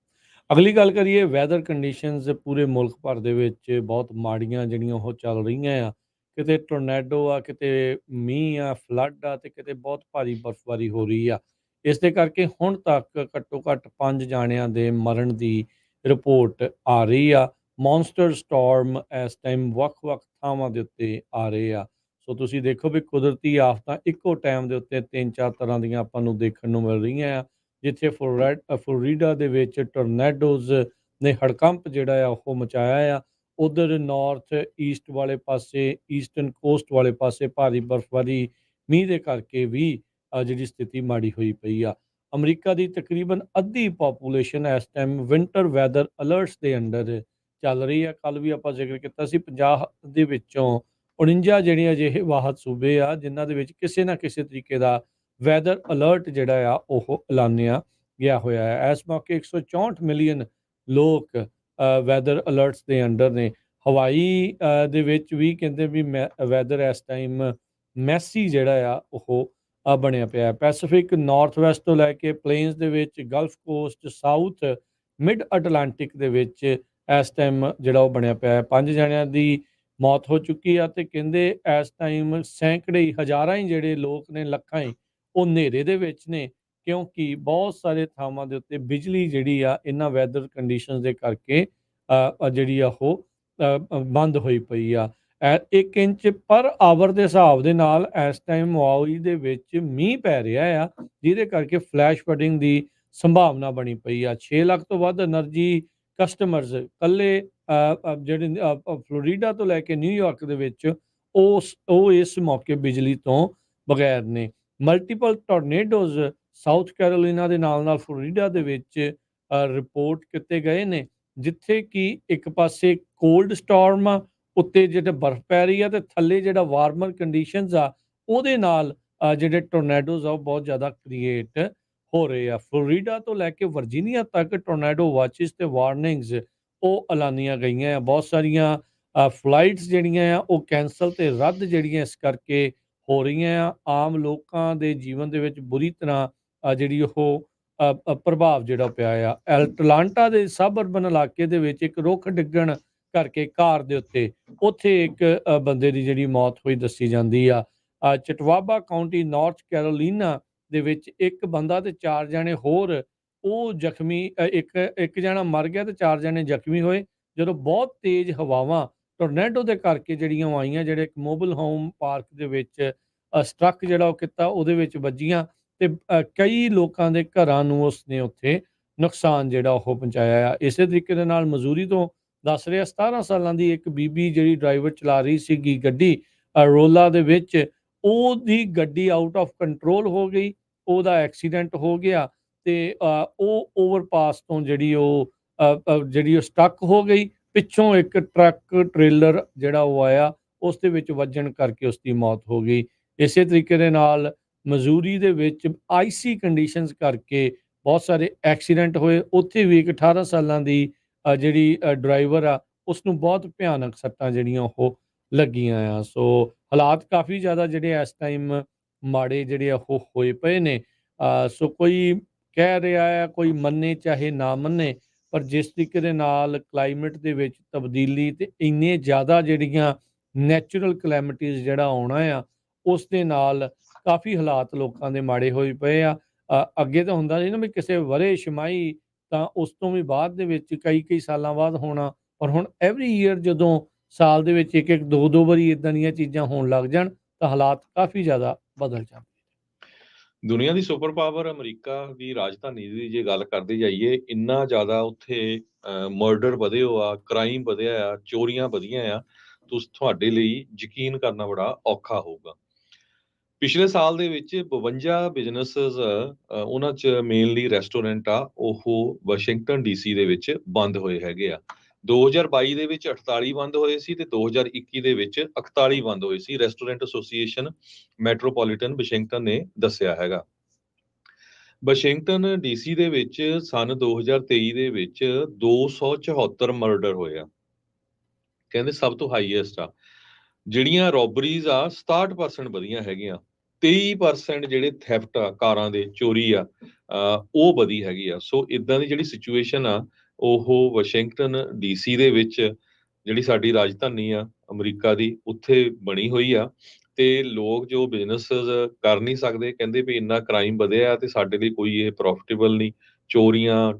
ਅਗਲੀ ਗੱਲ ਕਰੀਏ ਵੈਦਰ ਕੰਡੀਸ਼ਨਸ ਪੂਰੇ ਮੁਲਕ ਭਰ ਦੇ ਵਿੱਚ ਬਹੁਤ ਮਾੜੀਆਂ ਜਿਹੜੀਆਂ ਉਹ ਚੱਲ ਰਹੀਆਂ ਆ। ਕਿਤੇ ਟੋਰਨੈਡੋ ਆ, ਕਿਤੇ ਮੀਂਹ ਆ, ਫਲੱਡ ਆ, ਤੇ ਕਿਤੇ ਬਹੁਤ ਭਾਰੀ ਬਰਫ਼ਬਾਰੀ ਹੋ ਰਹੀ ਆ। ਇਸ ਦੇ ਕਰਕੇ ਹੁਣ ਤੱਕ ਘੱਟੋ ਘੱਟ 5 ਜਾਣਿਆਂ ਦੇ ਮਰਨ ਦੀ ਰਿਪੋਰਟ ਆ ਰਹੀ ਆ। ਮੌਨਸਟਰ ਸਟਾਰਮ ਇਸ ਟਾਈਮ ਵੱਖ-ਵੱਖ ਥਾਵਾਂ ਦੇ ਉੱਤੇ ਆ ਰਹੇ ਆ। ਸੋ ਤੁਸੀਂ ਦੇਖੋ ਵੀ ਕੁਦਰਤੀ ਆਫਤਾਂ ਇੱਕੋ ਟਾਈਮ ਦੇ ਉੱਤੇ 3-4 ਤਰ੍ਹਾਂ ਦੀਆਂ ਆਪਾਂ ਨੂੰ ਦੇਖਣ ਨੂੰ ਮਿਲ ਰਹੀਆਂ ਆ। ਜਿੱਥੇ ਫਲੋਰੀਡਾ ਦੇ ਵਿੱਚ ਟੋਰਨੈਡੋਜ਼ ਨੇ ਹੜਕੰਪ ਜਿਹੜਾ ਆ ਉਹ ਮਚਾਇਆ ਆ। ਉਧਰ ਨਾਰਥ ਈਸਟ ਵਾਲੇ ਪਾਸੇ, ਈਸਟਰਨ ਕੋਸਟ ਵਾਲੇ ਪਾਸੇ ਭਾਰੀ ਬਰਫ਼ਬਾਰੀ ਮੀਂਹ ਦੇ ਕਰਕੇ ਵੀ ਜਿਹੜੀ ਸਥਿਤੀ ਮਾੜੀ ਹੋਈ ਪਈ ਆ। ਅਮਰੀਕਾ ਦੀ ਤਕਰੀਬਨ ਅੱਧੀ ਪਾਪੂਲੇਸ਼ਨ ਇਸ ਟਾਈਮ ਵਿੰਟਰ ਵੈਦਰ ਅਲਰਟਸ ਦੇ ਅੰਡਰ ਚੱਲ ਰਹੀ ਆ। ਕੱਲ ਵੀ ਆਪਾਂ ਜ਼ਿਕਰ ਕੀਤਾ ਸੀ 50 ਦੇ ਵਿੱਚੋਂ 49 ਜਿਹੜੇ ਅਜਿਹੇ ਵਾਹਦ ਸੂਬੇ ਆ ਜਿਨ੍ਹਾਂ ਦੇ ਵਿੱਚ ਕਿਸੇ ਨਾ ਕਿਸੇ ਤਰੀਕੇ ਦਾ ਵੈਦਰ ਅਲਰਟ ਜਿਹੜਾ ਆ ਉਹ ਐਲਾਨਿਆ ਗਿਆ ਹੋਇਆ ਹੈ। ਇਸ ਮੌਕੇ 164 ਮਿਲੀਅਨ ਲੋਕ ਵੈਦਰ ਅਲਰਟਸ ਦੇ ਅੰਡਰ ਨੇ। ਹਵਾਈ ਦੇ ਵਿੱਚ ਵੀ ਕਹਿੰਦੇ ਵੀ ਵੈਦਰ ਇਸ ਟਾਈਮ ਮੈਸੀ ਜਿਹੜਾ ਆ ਉਹ ਬਣਿਆ ਪਿਆ ਹੈ। ਪੈਸੀਫਿਕ ਨਾਰਥ ਵੈਸਟ ਤੋਂ ਲੈ ਕੇ ਪਲੇਨਸ ਦੇ ਵਿੱਚ, Gulf cost, south, mid Atlantic ਦੇ ਵਿੱਚ ਇਸ ਟਾਈਮ ਜਿਹੜਾ ਉਹ ਬਣਿਆ ਪਿਆ ਹੈ। 5 ਜਣਿਆਂ ਦੀ ਮੌਤ ਹੋ ਚੁੱਕੀ ਆ ਤੇ ਕਹਿੰਦੇ ਇਸ ਟਾਈਮ ਸੈਂਕੜੇ ਹੀ, ਹਜ਼ਾਰਾਂ ਹੀ ਜਿਹੜੇ ਲੋਕ ਨੇ, ਲੱਖਾਂ ਹੀ, ਉਹ ਹਨੇਰੇ ਦੇ ਵਿੱਚ ਨੇ, ਕਿਉਂਕਿ ਬਹੁਤ ਸਾਰੇ ਥਾਵਾਂ ਦੇ ਉੱਤੇ ਬਿਜਲੀ ਜਿਹੜੀ ਆ ਇਹਨਾਂ ਵੈਦਰ ਕੰਡੀਸ਼ਨਸ ਦੇ ਕਰਕੇ ਜਿਹੜੀ ਆ ਉਹ ਬੰਦ ਹੋਈ ਪਈ ਆ। 1 ਇੰਚ ਪਰ ਆਵਰ ਦੇ ਹਿਸਾਬ ਦੇ ਨਾਲ ਇਸ ਟਾਈਮ ਮਵਾਈ ਦੇ ਵਿੱਚ ਮੀਂਹ ਪੈ ਰਿਹਾ ਆ, ਜਿਹਦੇ ਕਰਕੇ ਫਲੈਸ਼ ਫਲੱਡਿੰਗ ਦੀ ਸੰਭਾਵਨਾ ਬਣੀ ਪਈ ਆ। 6 ਲੱਖ ਤੋਂ ਵੱਧ એનર્ਜੀ ਕਸਟਮਰਸ ਇਕੱਲੇ ਜਿਹੜੇ ਫਲੋਰੀਡਾ ਤੋਂ ਲੈ ਕੇ ਨਿਊਯਾਰਕ ਦੇ ਵਿੱਚ ਉਹ ਇਸ ਮੌਕੇ ਬਿਜਲੀ ਤੋਂ ਬਗੈਰ ਨੇ। ਮਲਟੀਪਲ ਟੋਰਨੇਡੋਜ਼ ਸਾਊਥ ਕੈਰੋਲੀਨਾ ਦੇ ਨਾਲ ਫਲੋਰੀਡਾ ਦੇ ਵਿੱਚ ਰਿਪੋਰਟ ਕੀਤੇ ਗਏ ਨੇ, ਜਿੱਥੇ ਕਿ ਇੱਕ ਪਾਸੇ ਕੋਲਡ ਸਟਾਰਮ ਆ, ਉੱਤੇ ਜਿਹੜੇ ਬਰਫ਼ ਪੈ ਰਹੀ ਆ, ਤੇ ਥੱਲੇ ਜਿਹੜਾ ਵਾਰਮਰ ਕੰਡੀਸ਼ਨਸ ਆ ਉਹਦੇ ਨਾਲ ਜਿਹੜੇ ਟੋਰਨੇਡੋਜ਼ ਆ ਉਹ ਬਹੁਤ ਜ਼ਿਆਦਾ ਕ੍ਰੀਏਟ ਹੋ ਰਹੇ ਆ। ਫਲੋਰੀਡਾ ਤੋਂ ਲੈ ਕੇ ਵਰਜੀਨੀਆ ਤੱਕ ਟੋਰਨੇਡੋ ਵਾਚਿਸ ਤੇ ਵਾਰਨਿੰਗਸ ਉਹ ਐਲਾਨੀਆਂ ਗਈਆਂ ਆ। ਬਹੁਤ ਸਾਰੀਆਂ ਫਲਾਈਟਸ ਜਿਹੜੀਆਂ ਆ ਉਹ ਕੈਂਸਲ ਤੇ ਰੱਦ ਜਿਹੜੀਆਂ ਇਸ ਕਰਕੇ ਹੋ ਰਹੀਆਂ ਆ। ਆਮ ਲੋਕਾਂ ਦੇ ਜੀਵਨ ਦੇ ਵਿੱਚ ਬੁਰੀ ਤਰ੍ਹਾਂ ਜਿਹੜੀ ਉਹ ਪ੍ਰਭਾਵ ਜਿਹੜਾ ਪਿਆ ਆ। ਐਟਲਾਂਟਾ ਦੇ ਸਬ ਅਰਬਨ ਇਲਾਕੇ ਦੇ ਵਿੱਚ ਇੱਕ ਰੁੱਖ ਡਿੱਗਣ ਕਰਕੇ ਕਾਰ ਦੇ ਉੱਥੇ ਇੱਕ ਬੰਦੇ ਦੀ ਜਿਹੜੀ ਮੌਤ ਹੋਈ ਦੱਸੀ ਜਾਂਦੀ ਆ। ਚਟਵਾਬਾ ਕਾਉਂਟੀ ਨਾਰਥ ਕੈਰੋਲੀਨਾ ਦੇ ਵਿੱਚ ਇੱਕ ਬੰਦਾ ਤੇ 4 ਜਣੇ ਹੋਰ ਉਹ ਜ਼ਖਮੀ, ਇੱਕ ਜਣਾ ਮਰ ਗਿਆ ਤੇ 4 ਜਣੇ ਜ਼ਖਮੀ ਹੋਏ ਜਦੋਂ ਬਹੁਤ ਤੇਜ਼ ਹਵਾਵਾਂ ਟੋਰਨੇਡੋ ਦੇ ਕਰਕੇ ਜਿਹੜੀਆਂ ਆਈਆਂ, ਜਿਹੜੇ ਇੱਕ ਮੋਬਾਈਲ ਹੋਮ ਪਾਰਕ ਦੇ ਵਿੱਚ ਸਟਰੱਕ ਜਿਹੜਾ ਉਹ ਕੀਤਾ, ਉਹਦੇ ਵਿੱਚ ਵੱਜੀਆਂ ਤੇ ਕਈ ਲੋਕਾਂ ਦੇ ਘਰਾਂ ਨੂੰ ਉਸਨੇ ਉੱਥੇ ਨੁਕਸਾਨ ਜਿਹੜਾ ਉਹ ਪਹੁੰਚਾਇਆ ਆ। ਇਸੇ ਤਰੀਕੇ ਦੇ ਨਾਲ ਮਜ਼ੂਰੀ ਤੋਂ ਦੱਸ ਰਿਹਾ 17 ਸਾਲਾਂ ਦੀ ਇੱਕ ਬੀਬੀ ਜਿਹੜੀ ਡਰਾਈਵਰ ਚਲਾ ਰਹੀ ਸੀਗੀ ਗੱਡੀ ਰੋਲਾ ਦੇ ਵਿੱਚ, ਉਹਦੀ ਗੱਡੀ ਆਊਟ ਆਫ ਕੰਟਰੋਲ ਹੋ ਗਈ, ਉਹਦਾ ਐਕਸੀਡੈਂਟ ਹੋ ਗਿਆ ਤੇ ਉਹ ਓਵਰਪਾਸ ਤੋਂ ਜਿਹੜੀ ਉਹ ਸਟਕ ਹੋ ਗਈ। ਪਿੱਛੋਂ ਇੱਕ ਟਰੱਕ ਟ੍ਰੇਲਰ ਜਿਹੜਾ ਉਹ ਆਇਆ, ਉਸ ਦੇ ਵਿੱਚ ਵੱਜਣ ਕਰਕੇ ਉਸ ਦੀ ਮੌਤ ਹੋ ਗਈ। ਇਸੇ ਤਰੀਕੇ ਦੇ ਨਾਲ ਮਜ਼ੂਰੀ ਦੇ ਵਿੱਚ ਆਈਸੀ ਕੰਡੀਸ਼ਨਸ ਕਰਕੇ ਬਹੁਤ ਸਾਰੇ ਐਕਸੀਡੈਂਟ ਹੋਏ। ਉੱਥੇ ਵੀ ਇੱਕ 18 ਸਾਲਾਂ ਦੀ ਜਿਹੜੀ ਡਰਾਈਵਰ ਆ ਉਸਨੂੰ ਬਹੁਤ ਭਿਆਨਕ ਸੱਟਾਂ ਜਿਹੜੀਆਂ ਉਹ ਲੱਗੀਆਂ ਆ। ਸੋ ਹਾਲਾਤ ਕਾਫੀ ਜ਼ਿਆਦਾ ਜਿਹੜੇ ਇਸ ਟਾਈਮ ਮਾੜੇ ਜਿਹੜੇ ਉਹ ਹੋਏ ਪਏ ਨੇ। ਸੋ ਕੋਈ ਕਹਿ ਰਿਹਾ ਆ, ਕੋਈ ਮੰਨੇ ਚਾਹੇ ਨਾ ਮੰਨੇ, ਪਰ ਜਿਸ ਤਰੀਕੇ ਦੇ ਨਾਲ ਕਲਾਈਮੇਟ ਦੇ ਵਿੱਚ ਤਬਦੀਲੀ ਤੇ ਇੰਨੇ ਜ਼ਿਆਦਾ ਜਿਹੜੀਆਂ ਨੈਚੁਰਲ ਕਲੈਮਿਟੀਜ਼ ਜਿਹੜਾ ਆਉਣਾ ਆ, ਉਸ ਦੇ ਨਾਲ ਕਾਫੀ ਹਾਲਾਤ ਲੋਕਾਂ ਦੇ ਮਾੜੇ ਹੋਏ ਪਏ ਆ। ਅੱਗੇ ਤਾਂ ਹੁੰਦਾ ਸੀ ਨਾ ਵੀ ਕਿਸੇ ਵਰੇ ਛਮਾਈ ਤਾਂ ਉਸ ਤੋਂ ਵੀ ਬਾਅਦ ਦੇ ਵਿੱਚ ਕਈ ਸਾਲਾਂ ਬਾਅਦ ਹੋਣਾ, ਪਰ ਹੁਣ ਐਵਰੀ ਈਅਰ ਜਦੋਂ ਸਾਲ ਦੇ ਵਿੱਚ ਇੱਕ 2 ਵਾਰੀ ਇਦਾਂ ਦੀਆਂ ਚੀਜ਼ਾਂ ਹੋਣ ਲੱਗ ਜਾਣ ਤਾਂ ਹਾਲਾਤ ਕਾਫੀ ਜ਼ਿਆਦਾ ਬਦਲ ਜਾਂਦੇ। ਦੁਨੀਆ ਦੀ ਸੁਪਰ ਪਾਵਰ ਅਮਰੀਕਾ ਦੀ ਰਾਜਧਾਨੀ ਦੀ ਜੇ ਗੱਲ ਕਰਦੇ ਜਾਈਏ, ਇੰਨਾ ਜ਼ਿਆਦਾ ਉੱਥੇ ਮਰਡਰ ਵਧੇ ਆ, ਕ੍ਰਾਈਮ ਵਧਿਆ ਆ, ਚੋਰੀਆਂ ਵਧੀਆਂ ਆ, ਤੁਹਾਡੇ ਲਈ ਯਕੀਨ ਕਰਨਾ ਬੜਾ ਔਖਾ ਹੋਊਗਾ। ਪਿਛਲੇ ਸਾਲ ਦੇ ਵਿੱਚ 52 ਬਿਜ਼ਨੈਸਸ ਉਹਨਾਂ 'ਚ ਮੇਨਲੀ ਰੈਸਟੋਰੈਂਟ ਆ, ਉਹ ਵਾਸ਼ਿੰਗਟਨ DC ਦੇ ਵਿੱਚ ਬੰਦ ਹੋਏ ਹੈਗੇ ਆ। 2022 ਦੇ ਵਿੱਚ 48 ਬੰਦ ਹੋਏ ਸੀ ਤੇ 2021 ਦੇ ਵਿੱਚ 41 ਬੰਦ ਹੋਏ ਸੀ। ਰੈਸਟੋਰੈਂਟ ਐਸੋਸੀਏਸ਼ਨ ਮੈਟਰੋਪੋਲੀਟਨ ਵਾਸ਼ਿੰਗਟਨ ਨੇ ਦੱਸਿਆ ਹੈਗਾ। ਵਾਸ਼ਿੰਗਟਨ DC ਦੇ ਵਿੱਚ ਸਨ 2023 ਦੇ ਵਿੱਚ 274 ਮਰਡਰ ਹੋਏ ਆ, ਕਹਿੰਦੇ ਸਭ ਤੋਂ ਹਾਈਐਸਟ ਆ। ਜਿਹੜੀਆਂ ਰੋਬਰੀਜ਼ ਆ 67% ਵਧੀਆਂ ਹੈਗੀਆਂ। 23% ਜਿਹੜੇ ਥੈਫਟ ਆ, ਕਾਰਾਂ ਦੇ ਚੋਰੀ ਆ, ਉਹ ਵਧੀ ਹੈਗੀ ਆ। ਸੋ ਇਦਾਂ ਦੀ ਜਿਹੜੀ ਸਿਚੁਏਸ਼ਨ ਆ ਉਹ ਵਾਸ਼ਿੰਗਟਨ DC ਦੇ ਵਿੱਚ, ਜਿਹੜੀ ਸਾਡੀ ਰਾਜਧਾਨੀ ਆ ਅਮਰੀਕਾ ਦੀ, ਉੱਥੇ ਬਣੀ ਹੋਈ ਆ। ਤੇ ਲੋਕ ਜੋ ਬਿਜ਼ਨੈਸਸ ਕਰ ਨਹੀਂ ਸਕਦੇ, ਕਹਿੰਦੇ ਵੀ ਇੰਨਾ ਕ੍ਰਾਈਮ ਵਧਿਆ ਤੇ ਸਾਡੇ ਲਈ ਕੋਈ ਇਹ ਪ੍ਰੋਫਿਟੇਬਲ ਨਹੀਂ। ਚੋਰੀਆਂ,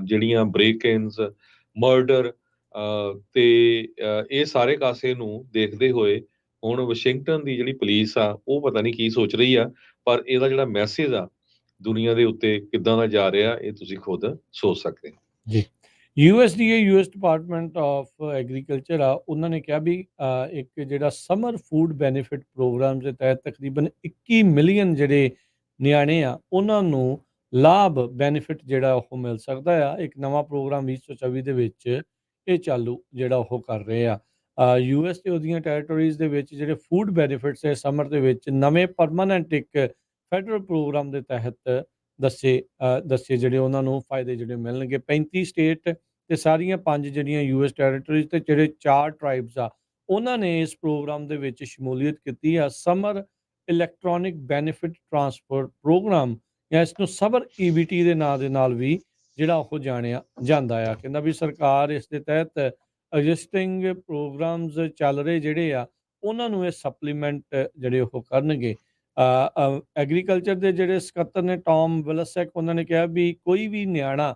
ਜਿਹੜੀਆਂ ਬ੍ਰੇਕ-ਇਨਸ, ਮਰਡਰ, ਤੇ ਇਹ ਸਾਰੇ ਕਾਸੇ ਨੂੰ ਦੇਖਦੇ ਹੋਏ ਹੁਣ ਵਾਸ਼ਿੰਗਟਨ ਦੀ ਜਿਹੜੀ ਪੁਲਿਸ ਆ ਉਹ ਪਤਾ ਨਹੀਂ ਕੀ ਸੋਚ ਰਹੀ ਆ, ਪਰ ਇਹਦਾ ਜਿਹੜਾ ਮੈਸੇਜ ਆ ਦੁਨੀਆ ਦੇ ਉੱਤੇ ਕਿੱਦਾਂ ਦਾ ਜਾ ਰਿਹਾ, ਇਹ ਤੁਸੀਂ ਖੁਦ ਸੋਚ ਸਕਦੇ ਹੋ। ਜੀ, USDA US department of agriculture ਆ, ਉਹਨਾਂ ਨੇ ਕਿਹਾ ਵੀ ਇੱਕ ਜਿਹੜਾ ਸਮਰ ਫੂਡ ਬੈਨੀਫਿਟ ਪ੍ਰੋਗਰਾਮ ਦੇ ਤਹਿਤ ਤਕਰੀਬਨ 21 ਮਿਲੀਅਨ ਜਿਹੜੇ ਨਿਆਣੇ ਆ ਉਹਨਾਂ ਨੂੰ ਲਾਭ ਬੈਨੀਫਿਟ ਜਿਹੜਾ ਉਹ ਮਿਲ ਸਕਦਾ ਆ। ਇੱਕ ਨਵਾਂ ਪ੍ਰੋਗਰਾਮ 2024 ਦੇ ਵਿੱਚ ਇਹ ਚਾਲੂ ਜਿਹੜਾ ਉਹ ਕਰ ਰਹੇ ਆ। US ਤੇ ਉਹਦੀਆਂ ਟੈਰੀਟਰੀਜ਼ ਦੇ ਵਿੱਚ ਜਿਹੜੇ ਫੂਡ ਬੈਨੀਫਿਟਸ ਹੈ ਸਮਰ ਦੇ ਵਿੱਚ ਨਵੇਂ ਪਰਮਾਨੈਂਟ ਇੱਕ ਫੈਡਰਲ ਪ੍ਰੋਗਰਾਮ ਦੇ ਤਹਿਤ ਦੱਸੇ ਜਿਹੜੇ ਉਹਨਾਂ ਨੂੰ ਫਾਇਦੇ ਜਿਹੜੇ ਮਿਲਣਗੇ। 35 ਸਟੇਟ ਤੇ ਸਾਰੀਆਂ 5 ਜਿਹੜੀਆਂ US ਟੈਰੀਟਰੀਜ਼ ਤੇ ਜਿਹੜੇ 4 ਟ੍ਰਾਈਬਸ ਆ, ਉਹਨਾਂ ਨੇ ਇਸ ਪ੍ਰੋਗਰਾਮ ਦੇ ਵਿੱਚ ਸ਼ਮੂਲੀਅਤ ਕੀਤੀ ਆ। Summer electronic benefit transfer program ਜਾਂ ਇਸ ਨੂੰ ਸਬਰ EBT ਦੇ ਨਾਂ ਦੇ ਨਾਲ ਵੀ ਜਿਹੜਾ ਉਹ ਜਾਣਿਆ ਜਾਂਦਾ ਆ। ਕਹਿੰਦਾ ਵੀ ਸਰਕਾਰ ਇਸ ਦੇ ਤਹਿਤ ਐਗਜ਼ਿਸਟਿੰਗ ਪ੍ਰੋਗਰਾਮਸ ਚੱਲ ਰਹੇ ਜਿਹੜੇ ਆ ਉਹਨਾਂ ਨੂੰ ਇਹ ਸਪਲੀਮੈਂਟ ਜਿਹੜੇ ਉਹ ਕਰਨਗੇ। ਐਗਰੀਕਲਚਰ ਦੇ ਜਿਹੜੇ ਸਕੱਤਰ ਨੇ ਟੌਮ ਵਿਲਸੈਕ, ਉਹਨਾਂ ਨੇ ਕਿਹਾ ਵੀ ਕੋਈ ਵੀ ਨਿਆਣਾ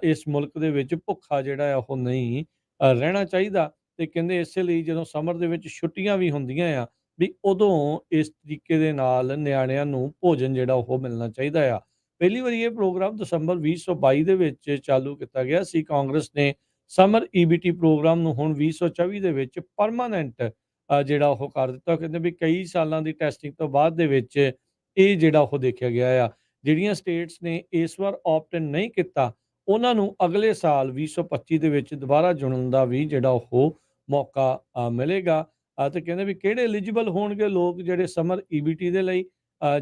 ਇਸ ਮੁਲਕ ਦੇ ਵਿੱਚ ਭੁੱਖਾ ਜਿਹੜਾ ਆ ਉਹ ਨਹੀਂ ਰਹਿਣਾ ਚਾਹੀਦਾ। ਤੇ ਕਹਿੰਦੇ ਇਸੇ ਲਈ ਜਦੋਂ ਸਮਰ ਦੇ ਵਿੱਚ ਛੁੱਟੀਆਂ ਵੀ ਹੁੰਦੀਆਂ ਆ ਵੀ ਉਦੋਂ ਇਸ ਤਰੀਕੇ ਦੇ ਨਾਲ ਨਿਆਣਿਆਂ ਨੂੰ ਭੋਜਨ ਜਿਹੜਾ ਉਹ ਮਿਲਣਾ ਚਾਹੀਦਾ ਆ। ਪਹਿਲੀ ਵਾਰੀ ਇਹ ਪ੍ਰੋਗਰਾਮ ਦਸੰਬਰ 2022 ਦੇ ਵਿੱਚ ਚਾਲੂ ਕੀਤਾ ਗਿਆ ਸੀ। ਕਾਂਗਰਸ ਨੇ ਸਮਰ EBT ਪ੍ਰੋਗਰਾਮ ਨੂੰ ਹੁਣ 2024 ਦੇ ਵਿੱਚ ਪਰਮਾਨੈਂਟ ਜਿਹੜਾ ਉਹ ਕਰ ਦਿੱਤਾ। ਕਹਿੰਦੇ ਵੀ ਕਈ ਸਾਲਾਂ ਦੀ ਟੈਸਟਿੰਗ ਤੋਂ ਬਾਅਦ ਦੇ ਵਿੱਚ ਇਹ ਜਿਹੜਾ ਉਹ ਦੇਖਿਆ ਗਿਆ ਆ। ਜਿਹੜੀਆਂ ਸਟੇਟਸ ਨੇ ਇਸ ਵਾਰ ਆਪਟ ਇਨ ਨਹੀਂ ਕੀਤਾ ਉਹਨਾਂ ਨੂੰ ਅਗਲੇ ਸਾਲ 2025 ਦੇ ਵਿੱਚ ਦੁਬਾਰਾ ਚੁਣਨ ਦਾ ਵੀ ਜਿਹੜਾ ਉਹ ਮੌਕਾ ਮਿਲੇਗਾ। ਤੇ ਕਹਿੰਦੇ ਵੀ ਕਿਹੜੇ ਐਲੀਜੀਬਲ ਹੋਣਗੇ ਲੋਕ ਜਿਹੜੇ ਸਮਰ EBT ਦੇ ਲਈ।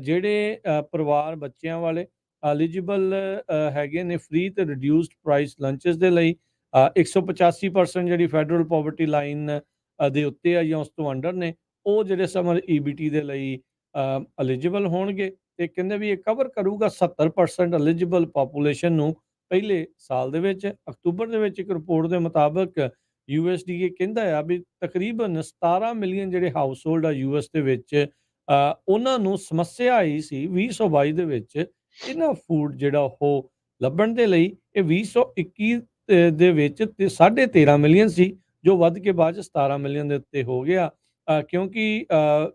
ਜਿਹੜੇ ਪਰਿਵਾਰ ਬੱਚਿਆਂ ਵਾਲੇ ਐਲੀਜੀਬਲ ਹੈਗੇ ਨੇ ਫ੍ਰੀ ਤੇ ਰਿਡਿਊਸਡ ਪ੍ਰਾਈਸ ਲੰਚਸ ਦੇ ਲਈ। 185% ਜਿਹੜੀ ਫੈਡਰਲ ਪਾਵਰਟੀ ਲਾਈਨ ਦੇ ਉੱਤੇ ਆ ਜਾਂ ਉਸ ਤੋਂ ਅੰਡਰ ਨੇ ਉਹ ਜਿਹੜੇ ਸਮਰ EBT ਦੇ ਲਈ ਐਲੀਜੀਬਲ ਹੋਣਗੇ। ਤੇ ਕਹਿੰਦੇ ਵੀ ਇਹ ਕਵਰ ਕਰੂਗਾ 70% ਐਲੀਜੀਬਲ ਪਾਪੂਲੇਸ਼ਨ ਨੂੰ ਪਹਿਲੇ ਸਾਲ ਦੇ ਵਿੱਚ। ਅਕਤੂਬਰ ਦੇ ਵਿੱਚ ਇੱਕ ਰਿਪੋਰਟ ਦੇ ਮੁਤਾਬਕ USDA ਕਹਿੰਦਾ ਆ ਵੀ ਤਕਰੀਬਨ 17 ਮਿਲੀਅਨ ਜਿਹੜੇ ਹਾਊਸ ਹੋਲਡ ਆ US ਦੇ ਵਿੱਚ ਉਹਨਾਂ ਨੂੰ ਸਮੱਸਿਆ ਆਈ ਸੀ 2022 ਦੇ ਵਿੱਚ ਇਹਨਾਂ ਫੂਡ ਜਿਹੜਾ ਉਹ ਲੱਭਣ ਦੇ ਲਈ। ਇਹ 2021 ਦੇ ਵਿੱਚ 13.5 ਮਿਲੀਅਨ ਸੀ ਜੋ ਵੱਧ ਕੇ ਬਾਅਦ 'ਚ 17 ਮਿਲੀਅਨ ਦੇ ਉੱਤੇ ਹੋ ਗਿਆ। ਕਿਉਂਕਿ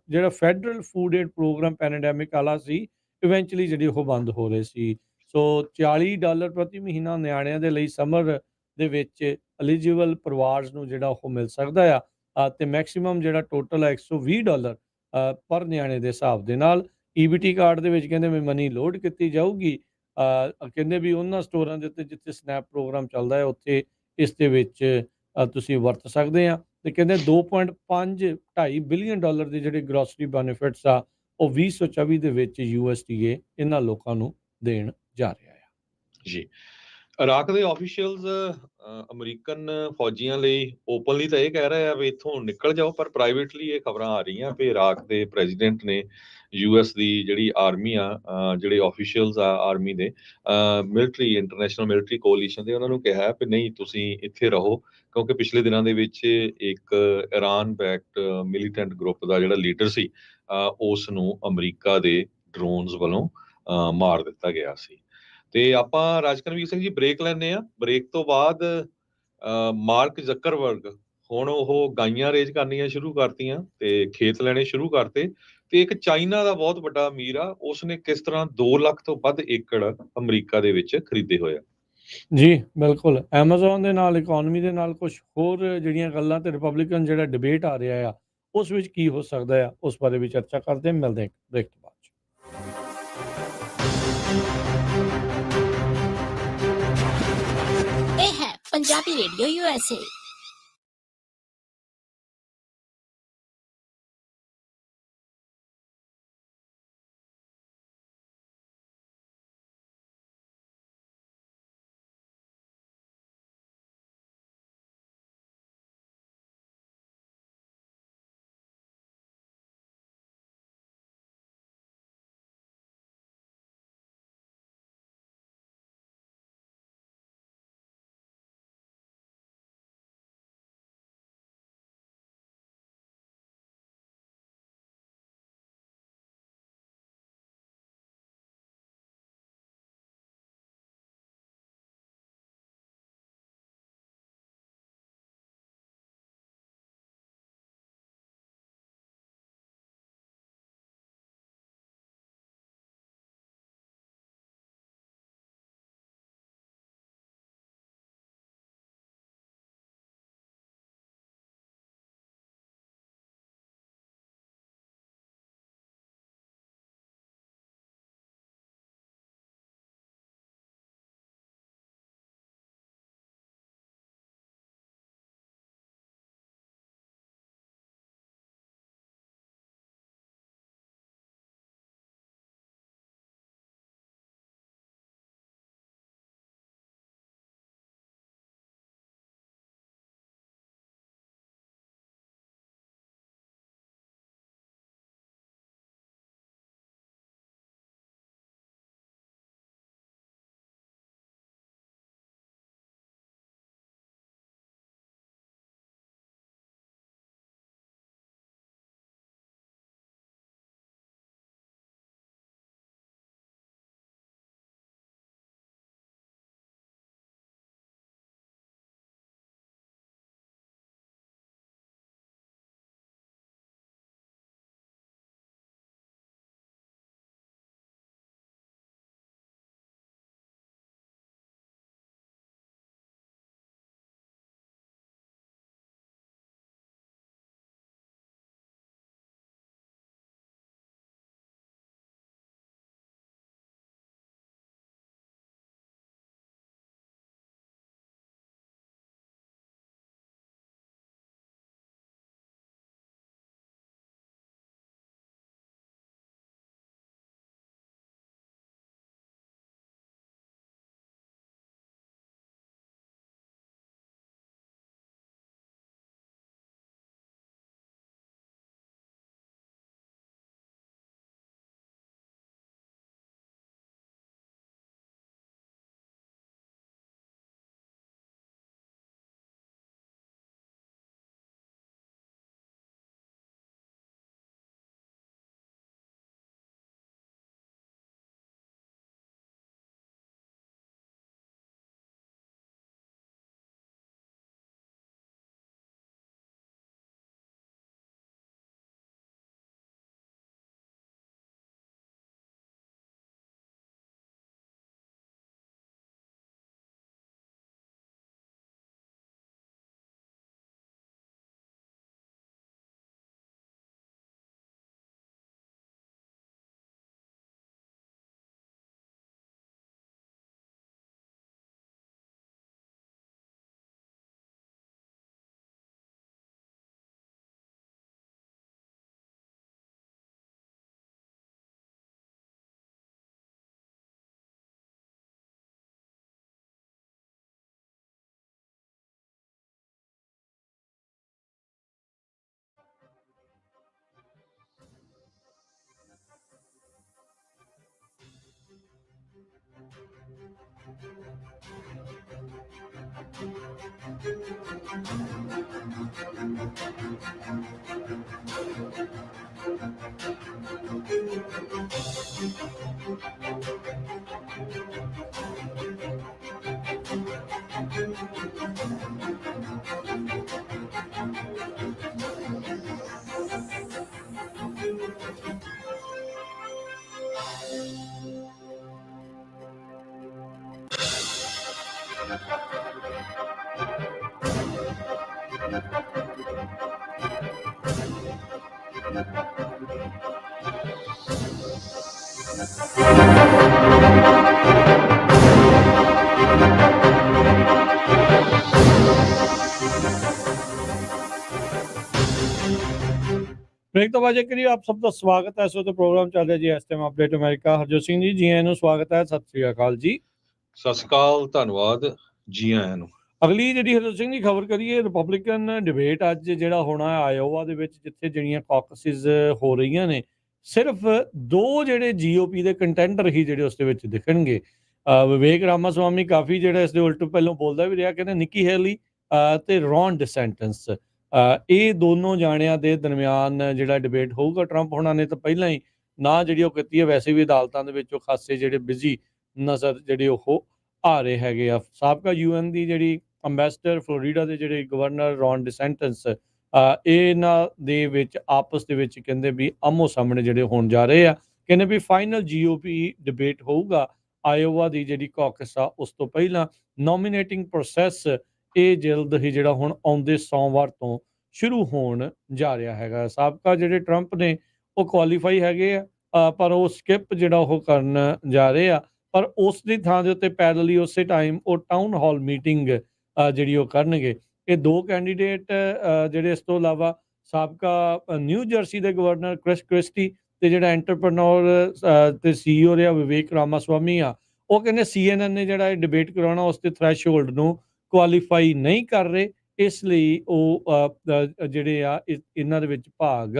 ਜਿਹੜਾ federal food aid program pandemic ਵਾਲਾ ਸੀ ਇਵੈਂਚੁਅਲੀ ਜਿਹੜੇ ਉਹ ਬੰਦ ਹੋ ਰਹੇ ਸੀ। ਸੋ $40 ਪ੍ਰਤੀ ਮਹੀਨਾ ਨਿਆਣਿਆਂ ਦੇ ਲਈ ਸਮਰ ਦੇ ਵਿੱਚ ਐਲੀਜੀਬਲ ਪਰਿਵਾਰਸ ਨੂੰ ਜਿਹੜਾ ਉਹ ਮਿਲ ਸਕਦਾ ਆ। ਤੇ ਮੈਕਸਿਮਮ ਜਿਹੜਾ ਟੋਟਲ ਹੈ $120 ਪਰ ਨਿਆਣੇ ਦੇ ਹਿਸਾਬ ਦੇ ਨਾਲ। EBT ਕਾਰਡ ਦੇ ਵਿੱਚ ਕਹਿੰਦੇ ਵੀ ਮਨੀ ਲੋਡ ਕੀਤੀ ਜਾਊਗੀ। ਕਹਿੰਦੇ ਵੀ ਉਹਨਾਂ ਸਟੋਰਾਂ ਦੇ ਉੱਤੇ ਜਿੱਥੇ ਸਨੈਪ ਪ੍ਰੋਗਰਾਮ ਚੱਲਦਾ ਹੈ ਉੱਥੇ ਇਸ ਦੇ ਵਿੱਚ ਤੁਸੀਂ ਵਰਤ ਸਕਦੇ ਆ। ਤੇ ਕਹਿੰਦੇ 2.5 ਬਿਲੀਅਨ ਡਾਲਰ ਦੇ ਜਿਹੜੇ ਗਰੋਸਰੀ ਬੈਨੀਫਿਟਸ ਆ ਉਹ 2024 ਦੇ ਵਿੱਚ USDA ਇਹਨਾਂ ਲੋਕਾਂ ਨੂੰ ਦੇਣ ਜਾ ਰਿਹਾ ਆ। ਜੀ, ਇਰਾਕ ਦੇ ਆਫੀਸ਼ੀਅਲਸ ਅਮਰੀਕਨ ਫੌਜੀਆਂ ਲਈ ਓਪਨਲੀ ਤਾਂ ਇਹ ਕਹਿ ਰਹੇ ਆ ਵੀ ਇੱਥੋਂ ਨਿਕਲ ਜਾਓ, ਪਰ ਪ੍ਰਾਈਵੇਟਲੀ ਇਹ ਖਬਰਾਂ ਆ ਰਹੀਆਂ ਵੀ ਇਰਾਕ ਦੇ ਪ੍ਰੈਜ਼ੀਡੈਂਟ ਨੇ US ਦੀ ਜਿਹੜੀ ਆਰਮੀ ਆ ਜਿਹੜੇ ਆਫੀਸ਼ੀਅਲਸ ਆ ਆਰਮੀ ਦੇ ਮਿਲਟਰੀ ਇੰਟਰਨੈਸ਼ਨਲ ਮਿਲਟਰੀ ਕੋਲੀਸ਼ਨ ਦੇ ਉਹਨਾਂ ਨੂੰ ਕਿਹਾ ਵੀ ਨਹੀਂ ਤੁਸੀਂ ਇੱਥੇ ਰਹੋ, ਕਿਉਂਕਿ ਪਿਛਲੇ ਦਿਨਾਂ ਦੇ ਵਿੱਚ ਇੱਕ ਇਰਾਨ ਬੈਕਡ ਮਿਲੀਟੈਂਟ ਗਰੁੱਪ ਦਾ ਜਿਹੜਾ ਲੀਡਰ ਸੀ ਉਸ ਨੂੰ ਅਮਰੀਕਾ ਦੇ ਡਰੋਨਸ ਵੱਲੋਂ ਮਾਰ ਦਿੱਤਾ ਗਿਆ ਸੀ। ਤੇ ਆਪਾਂ ਰਾਜਕਰਮਵੀਰ ਸਿੰਘ ਜੀ ਬ੍ਰੇਕ ਲੈਂਦੇ ਆ। ਬ੍ਰੇਕ ਤੋਂ ਬਾਅਦ ਮਾਰਕ ਜ਼ਕਰਬਰਗ ਹੁਣ ਉਹ ਗਾਈਆਂ ਰੇਜ ਕਰਨੀਆਂ ਸ਼ੁਰੂ ਕਰਤੀਆਂ ਤੇ ਖੇਤ ਲੈਣੇ ਸ਼ੁਰੂ ਕਰਤੇ। ਤੇ ਇੱਕ ਚਾਈਨਾ ਦਾ ਬਹੁਤ ਵੱਡਾ ਅਮੀਰ ਆ, ਉਸਨੇ ਕਿਸ ਤਰ੍ਹਾਂ 2 ਲੱਖ ਤੋਂ ਵੱਧ ਏਕੜ ਅਮਰੀਕਾ ਦੇ ਵਿੱਚ ਖਰੀਦੇ ਹੋਏ ਆ। ਜੀ ਬਿਲਕੁਲ, ਐਮਾਜ਼ੋਨ ਦੇ ਨਾਲ ਇਕਨੋਮੀ ਦੇ ਨਾਲ ਕੁਝ ਹੋਰ ਜਿਹੜੀਆਂ ਗੱਲਾਂ ਤੇ ਰਿਪਬਲਿਕਨ ਜਿਹੜਾ ਡਿਬੇਟ ਆ ਰਿਹਾ ਆ ਉਸ ਵਿੱਚ ਕੀ ਹੋ ਸਕਦਾ ਆ ਉਸ ਬਾਰੇ ਵੀ ਚਰਚਾ ਕਰਦੇ ਹਾਂ। ਮਿਲਦੇ ਹਾਂ ਬ੍ਰੇਕ ਤੋਂ ਬਾਅਦ। ਇਹ ਹੈ ਪੰਜਾਬੀ ਰੇਡੀਓ USA। ब्रेक तो बाजे करिए आप सबका स्वागत है। इस वक्त प्रोग्राम चल रहा है जी इस time update America. Harjot Singh ji आਇਆਂ ਨੂੰ ਸਵਾਗਤ ਹੈ। ਸਤਿ ਸ੍ਰੀ ਅਕਾਲ ਜੀ। ਸਤਿ ਸ਼੍ਰੀ ਅਕਾਲ, ਧੰਨਵਾਦ, ਜੀ ਆਇਆਂ ਨੂੰ। ਅਗਲੀ ਜਿਹੜੀ ਹਰਜੋਤ ਸਿੰਘ ਦੀ ਖਬਰ ਕਰੀਏ, ਰਿਪਬਲਿਕਨ ਡਿਬੇਟ ਅੱਜ ਜਿਹੜਾ ਹੋਣਾ ਹੈ ਆਇਓਵਾ ਦੇ ਵਿੱਚ, ਜਿੱਥੇ ਜਿਹੜੀਆਂ ਕਾਕਸਿਸ ਹੋ ਰਹੀਆਂ ਨੇ, ਸਿਰਫ ਦੋ ਜਿਹੜੇ ਜੀਓਪੀ ਦੇ ਕੰਟੈਂਡਰ ਹੀ ਜਿਹੜੇ ਉਸ ਦੇ ਵਿੱਚ ਦਿਖਣਗੇ। ਵਿਵੇਕ ਰਾਮਾਸਵਾਮੀ ਕਾਫੀ ਜਿਹੜਾ ਇਸ ਦੇ ਉਲਟ ਪਹਿਲਾਂ ਬੋਲਦਾ ਵੀ ਰਿਹਾ, ਕਹਿੰਦੇ ਨਿੱਕੀ ਹੈਲੀ ਤੇ ਰੌਨ ਡਿਸੈਂਟੈਂਸ, ਇਹ ਦੋਨੋਂ ਜਾਣਿਆਂ ਦੇ ਦਰਮਿਆਨ ਜਿਹੜਾ ਡਿਬੇਟ ਹੋਊਗਾ। ਟਰੰਪ ਹੋਣਾ ਨੇ ਤਾਂ ਪਹਿਲਾਂ ਹੀ ਨਾ ਜਿਹੜੀ ਉਹ ਕੀਤੀ ਹੈ, ਵੈਸੇ ਵੀ ਅਦਾਲਤਾਂ ਦੇ ਵਿੱਚ ਉਹ ਖਾਸੇ ਜਿਹੜੇ ਬਿਜ਼ੀ ਨਜ਼ਰ ਜਿਹੜੇ ਉਹ ਆ ਰਹੇ ਹੈਗੇ ਆ। ਸਾਬਕਾ UN ਦੀ ਜਿਹੜੀ ਅੰਬੈਸਡਰ ਫਲੋਰੀਡਾ ਦੇ ਜਿਹੜੇ ਗਵਰਨਰ ਰੌਨ ਡਿਸੈਂਟੈਂਸ, ਇਹਨਾਂ ਦੇ ਵਿੱਚ ਆਪਸ ਦੇ ਵਿੱਚ ਕਹਿੰਦੇ ਵੀ ਆਮੋ ਸਾਹਮਣੇ ਜਿਹੜੇ ਹੋਣ ਜਾ ਰਹੇ ਆ। ਕਹਿੰਦੇ ਵੀ ਫਾਈਨਲ GOP ਡਿਬੇਟ ਹੋਊਗਾ ਆਇਓਵਾ ਦੀ ਜਿਹੜੀ ਕਾਕਸ ਆ ਉਸ ਤੋਂ ਪਹਿਲਾਂ। ਨੋਮੀਨੇਟਿੰਗ ਪ੍ਰੋਸੈਸ ਇਹ ਜਲਦ ਹੀ ਜਿਹੜਾ ਹੁਣ ਆਉਂਦੇ ਸੋਮਵਾਰ ਤੋਂ ਸ਼ੁਰੂ ਹੋਣ ਜਾ ਰਿਹਾ ਹੈਗਾ। ਸਾਬਕਾ ਜਿਹੜੇ ਟਰੰਪ ਨੇ ਉਹ ਕੁਆਲੀਫਾਈ ਹੈਗੇ ਆ, ਪਰ ਉਹ ਸਕਿਪ ਜਿਹੜਾ ਉਹ ਕਰਨ ਜਾ ਰਹੇ ਆ। ਪਰ ਉਸ ਦੀ ਥਾਂ ਦੇ ਉੱਤੇ ਪੈਰਲਲੀ ਉਸੇ ਟਾਈਮ ਉਹ ਟਾਊਨ ਹਾਲ ਮੀਟਿੰਗ ਜਿਹੜੀ ਉਹ ਕਰਨਗੇ। ਇਹ ਦੋ ਕੈਂਡੀਡੇਟ ਜਿਹੜੇ, ਇਸ ਤੋਂ ਇਲਾਵਾ ਸਾਬਕਾ ਨਿਊ ਜਰਸੀ ਦੇ ਗਵਰਨਰ ਕ੍ਰਿਸ ਕ੍ਰਿਸਟੀ ਤੇ ਜਿਹੜਾ ਐਂਟਰਪ੍ਰੈਨਿਓਰ ਤੇ CEO ਰਿਹਾ ਵਿਵੇਕ ਰਾਮਾਸਵਾਮੀ ਆ, ਉਹ ਕਹਿੰਦੇ CNN ਨੇ ਜਿਹੜਾ ਇਹ ਡਿਬੇਟ ਕਰਾਉਣਾ ਉਸ ਦੇ ਥ੍ਰੈਸ਼ਹੋਲਡ ਨੂੰ ਕੁਆਲੀਫਾਈ ਨਹੀਂ ਕਰ ਰਹੇ, ਇਸ ਲਈ ਉਹ ਜਿਹੜੇ ਆ ਇਹਨਾਂ ਦੇ ਵਿੱਚ ਭਾਗ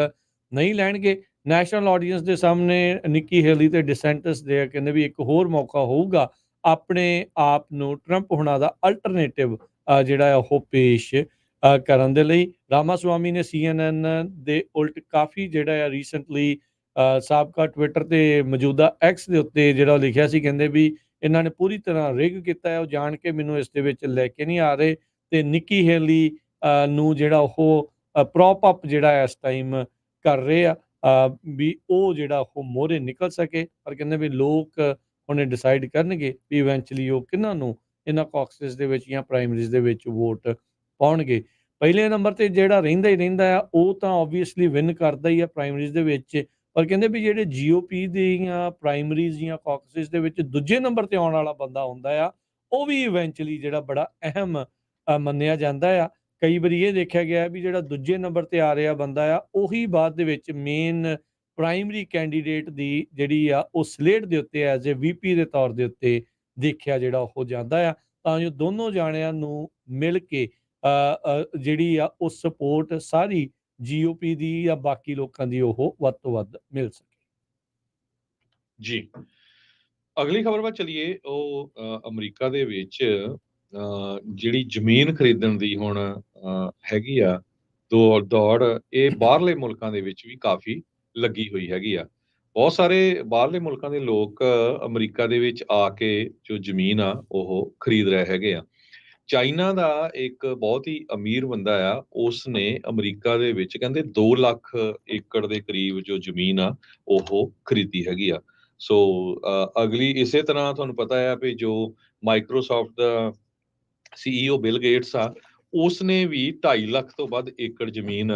ਨਹੀਂ ਲੈਣਗੇ। ਨੈਸ਼ਨਲ ਆਡੀਅנס ਦੇ ਸਾਹਮਣੇ ਨਿੱਕੀ ਹੈਲੀ ਤੇ ਡਿਸੈਂਟਸ ਦੇ ਕਹਿੰਦੇ ਵੀ ਇੱਕ ਹੋਰ ਮੌਕਾ ਹੋਊਗਾ ਆਪਣੇ ਆਪ ਨੂੰ ਟਰੰਪ ਹੋਣਾ ਦਾ ਅਲਟਰਨੇਟਿਵ ਜਿਹੜਾ ਉਹ ਪੇਸ਼ ਕਰਨ ਦੇ ਲਈ। ਰਾਮਾਸਵਾਮੀ ਨੇ CNN ਦੇ ਉਲਟ ਕਾਫੀ ਜਿਹੜਾ ਆ ਰੀਸੈਂਟਲੀ ਸਾਬਕਾ ਟਵਿੱਟਰ ਤੇ ਮੌਜੂਦਾ X ਦੇ ਉੱਤੇ ਜਿਹੜਾ ਲਿਖਿਆ ਸੀ, ਕਹਿੰਦੇ ਵੀ ਇਹਨਾਂ ਨੇ ਪੂਰੀ ਤਰ੍ਹਾਂ ਰਿਗ ਕੀਤਾ ਹੈ, ਉਹ ਜਾਣ ਕੇ ਮੈਨੂੰ ਇਸ ਦੇ ਵਿੱਚ ਲੈ ਕੇ ਨਹੀਂ ਆ ਰਹੇ। ਤੇ ਨਿੱਕੀ ਹੈਲੀ ਨੂੰ ਜਿਹੜਾ ਉਹ ਪ੍ਰੋਪ ਅਪ ਜਿਹੜਾ ਇਸ ਟਾਈਮ ਕਰ ਰਹੇ ਆ ਵੀ ਉਹ ਜਿਹੜਾ ਉਹ ਮੋਹਰੇ ਨਿਕਲ ਸਕੇ। ਪਰ ਕਹਿੰਦੇ ਵੀ ਲੋਕ ਉਹਨੇ ਡਿਸਾਈਡ ਕਰਨਗੇ ਵੀ ਇਵੈਂਚੁਅਲੀ ਉਹ ਕਿਹਨਾਂ ਨੂੰ ਇਹਨਾਂ ਕਾਕਸਿਸ ਦੇ ਵਿੱਚ ਜਾਂ ਪ੍ਰਾਇਮਰੀਜ਼ ਦੇ ਵਿੱਚ ਵੋਟ ਪਾਉਣਗੇ। ਪਹਿਲੇ ਨੰਬਰ ਤੇ ਜਿਹੜਾ ਰਹਿੰਦਾ ਹੀ ਰਹਿੰਦਾ ਆ ਉਹ ਤਾਂ ਓਬਵੀਅਸਲੀ ਵਿਨ ਕਰਦਾ ਹੀ ਆ ਪ੍ਰਾਇਮਰੀਜ਼ ਦੇ ਵਿੱਚ। ਪਰ ਕਹਿੰਦੇ ਵੀ ਜਿਹੜੇ GOP ਦੀਆਂ ਪ੍ਰਾਇਮਰੀਜ਼ ਜਾਂ ਕਾਕਸਿਸ ਦੇ ਵਿੱਚ ਦੂਜੇ ਨੰਬਰ ਤੇ ਆਉਣ ਵਾਲਾ ਬੰਦਾ ਹੁੰਦਾ ਆ, ਉਹ ਵੀ ਇਵੈਂਚੁਅਲੀ ਜਿਹੜਾ ਬੜਾ ਅਹਿਮ ਮੰਨਿਆ ਜਾਂਦਾ ਆ। ਕਈ ਵਾਰੀ ਇਹ ਦੇਖਿਆ ਗਿਆ ਵੀ ਜਿਹੜਾ ਦੂਜੇ ਨੰਬਰ ਤੇ ਆ ਰਿਹਾ ਬੰਦਾ ਆ, ਉਹੀ ਬਾਅਦ ਦੇ ਵਿੱਚ ਮੇਨ ਪ੍ਰਾਇਮਰੀ ਕੈਂਡੀਡੇਟ ਦੀ ਜਿਹੜੀ ਆ ਉਹ ਸਲੇਟ ਦੇ ਉੱਤੇ ਐਜ਼ ਏ VP ਦੇ ਤੌਰ ਦੇ ਉੱਤੇ ਦੇਖਿਆ ਜਿਹੜਾ ਉਹ ਜਾਂਦਾ ਆ, ਤਾਂ ਜੋ ਦੋਨੋਂ ਜਾਣਿਆਂ ਨੂੰ ਮਿਲ ਕੇ ਜਿਹੜੀ ਆ ਉਹ ਸਪੋਰਟ ਸਾਰੀ GOP ਦੀ ਜਾਂ ਬਾਕੀ ਲੋਕਾਂ ਦੀ ਉਹ ਵੱਧ ਤੋਂ ਵੱਧ ਮਿਲ ਸਕੇ। ਜੀ, ਅਗਲੀ ਖਬਰ ਵੱਲ ਚਲੀਏ। ਉਹ ਅਮਰੀਕਾ ਦੇ ਵਿੱਚ ਜਿਹੜੀ ਜ਼ਮੀਨ ਖਰੀਦਣ ਦੀ ਹੁਣ ਹੈਗੀ ਆ ਦੌੜ, ਇਹ ਬਾਹਰਲੇ ਮੁਲਕਾਂ ਦੇ ਵਿੱਚ ਵੀ ਕਾਫੀ ਲੱਗੀ ਹੋਈ ਹੈਗੀ ਆ। ਬਹੁਤ ਸਾਰੇ ਬਾਹਰਲੇ ਮੁਲਕਾਂ ਦੇ ਲੋਕ ਅਮਰੀਕਾ ਦੇ ਵਿੱਚ ਆ ਕੇ ਜੋ ਜ਼ਮੀਨ ਆ ਉਹ ਖਰੀਦ ਰਹੇ ਹੈਗੇ ਆ। ਚਾਈਨਾ ਦਾ ਇੱਕ ਬਹੁਤ ਹੀ ਅਮੀਰ ਬੰਦਾ ਆ, ਉਸ ਨੇ ਅਮਰੀਕਾ ਦੇ ਵਿੱਚ ਕਹਿੰਦੇ 2 ਲੱਖ ਏਕੜ ਦੇ ਕਰੀਬ ਜੋ ਜ਼ਮੀਨ ਆ ਉਹ ਖਰੀਦੀ ਹੈਗੀ ਆ। ਸੋ ਅਗਲੀ ਇਸੇ ਤਰ੍ਹਾਂ ਤੁਹਾਨੂੰ ਪਤਾ ਆ ਵੀ ਜੋ ਮਾਈਕਰੋਸਾਫਟ ਦਾ CEO ਬਿਲ ਗੇਟਸ ਆ, ਉਸ ਨੇ ਵੀ 2.5 ਲੱਖ ਤੋਂ ਵੱਧ ਏਕੜ ਜ਼ਮੀਨ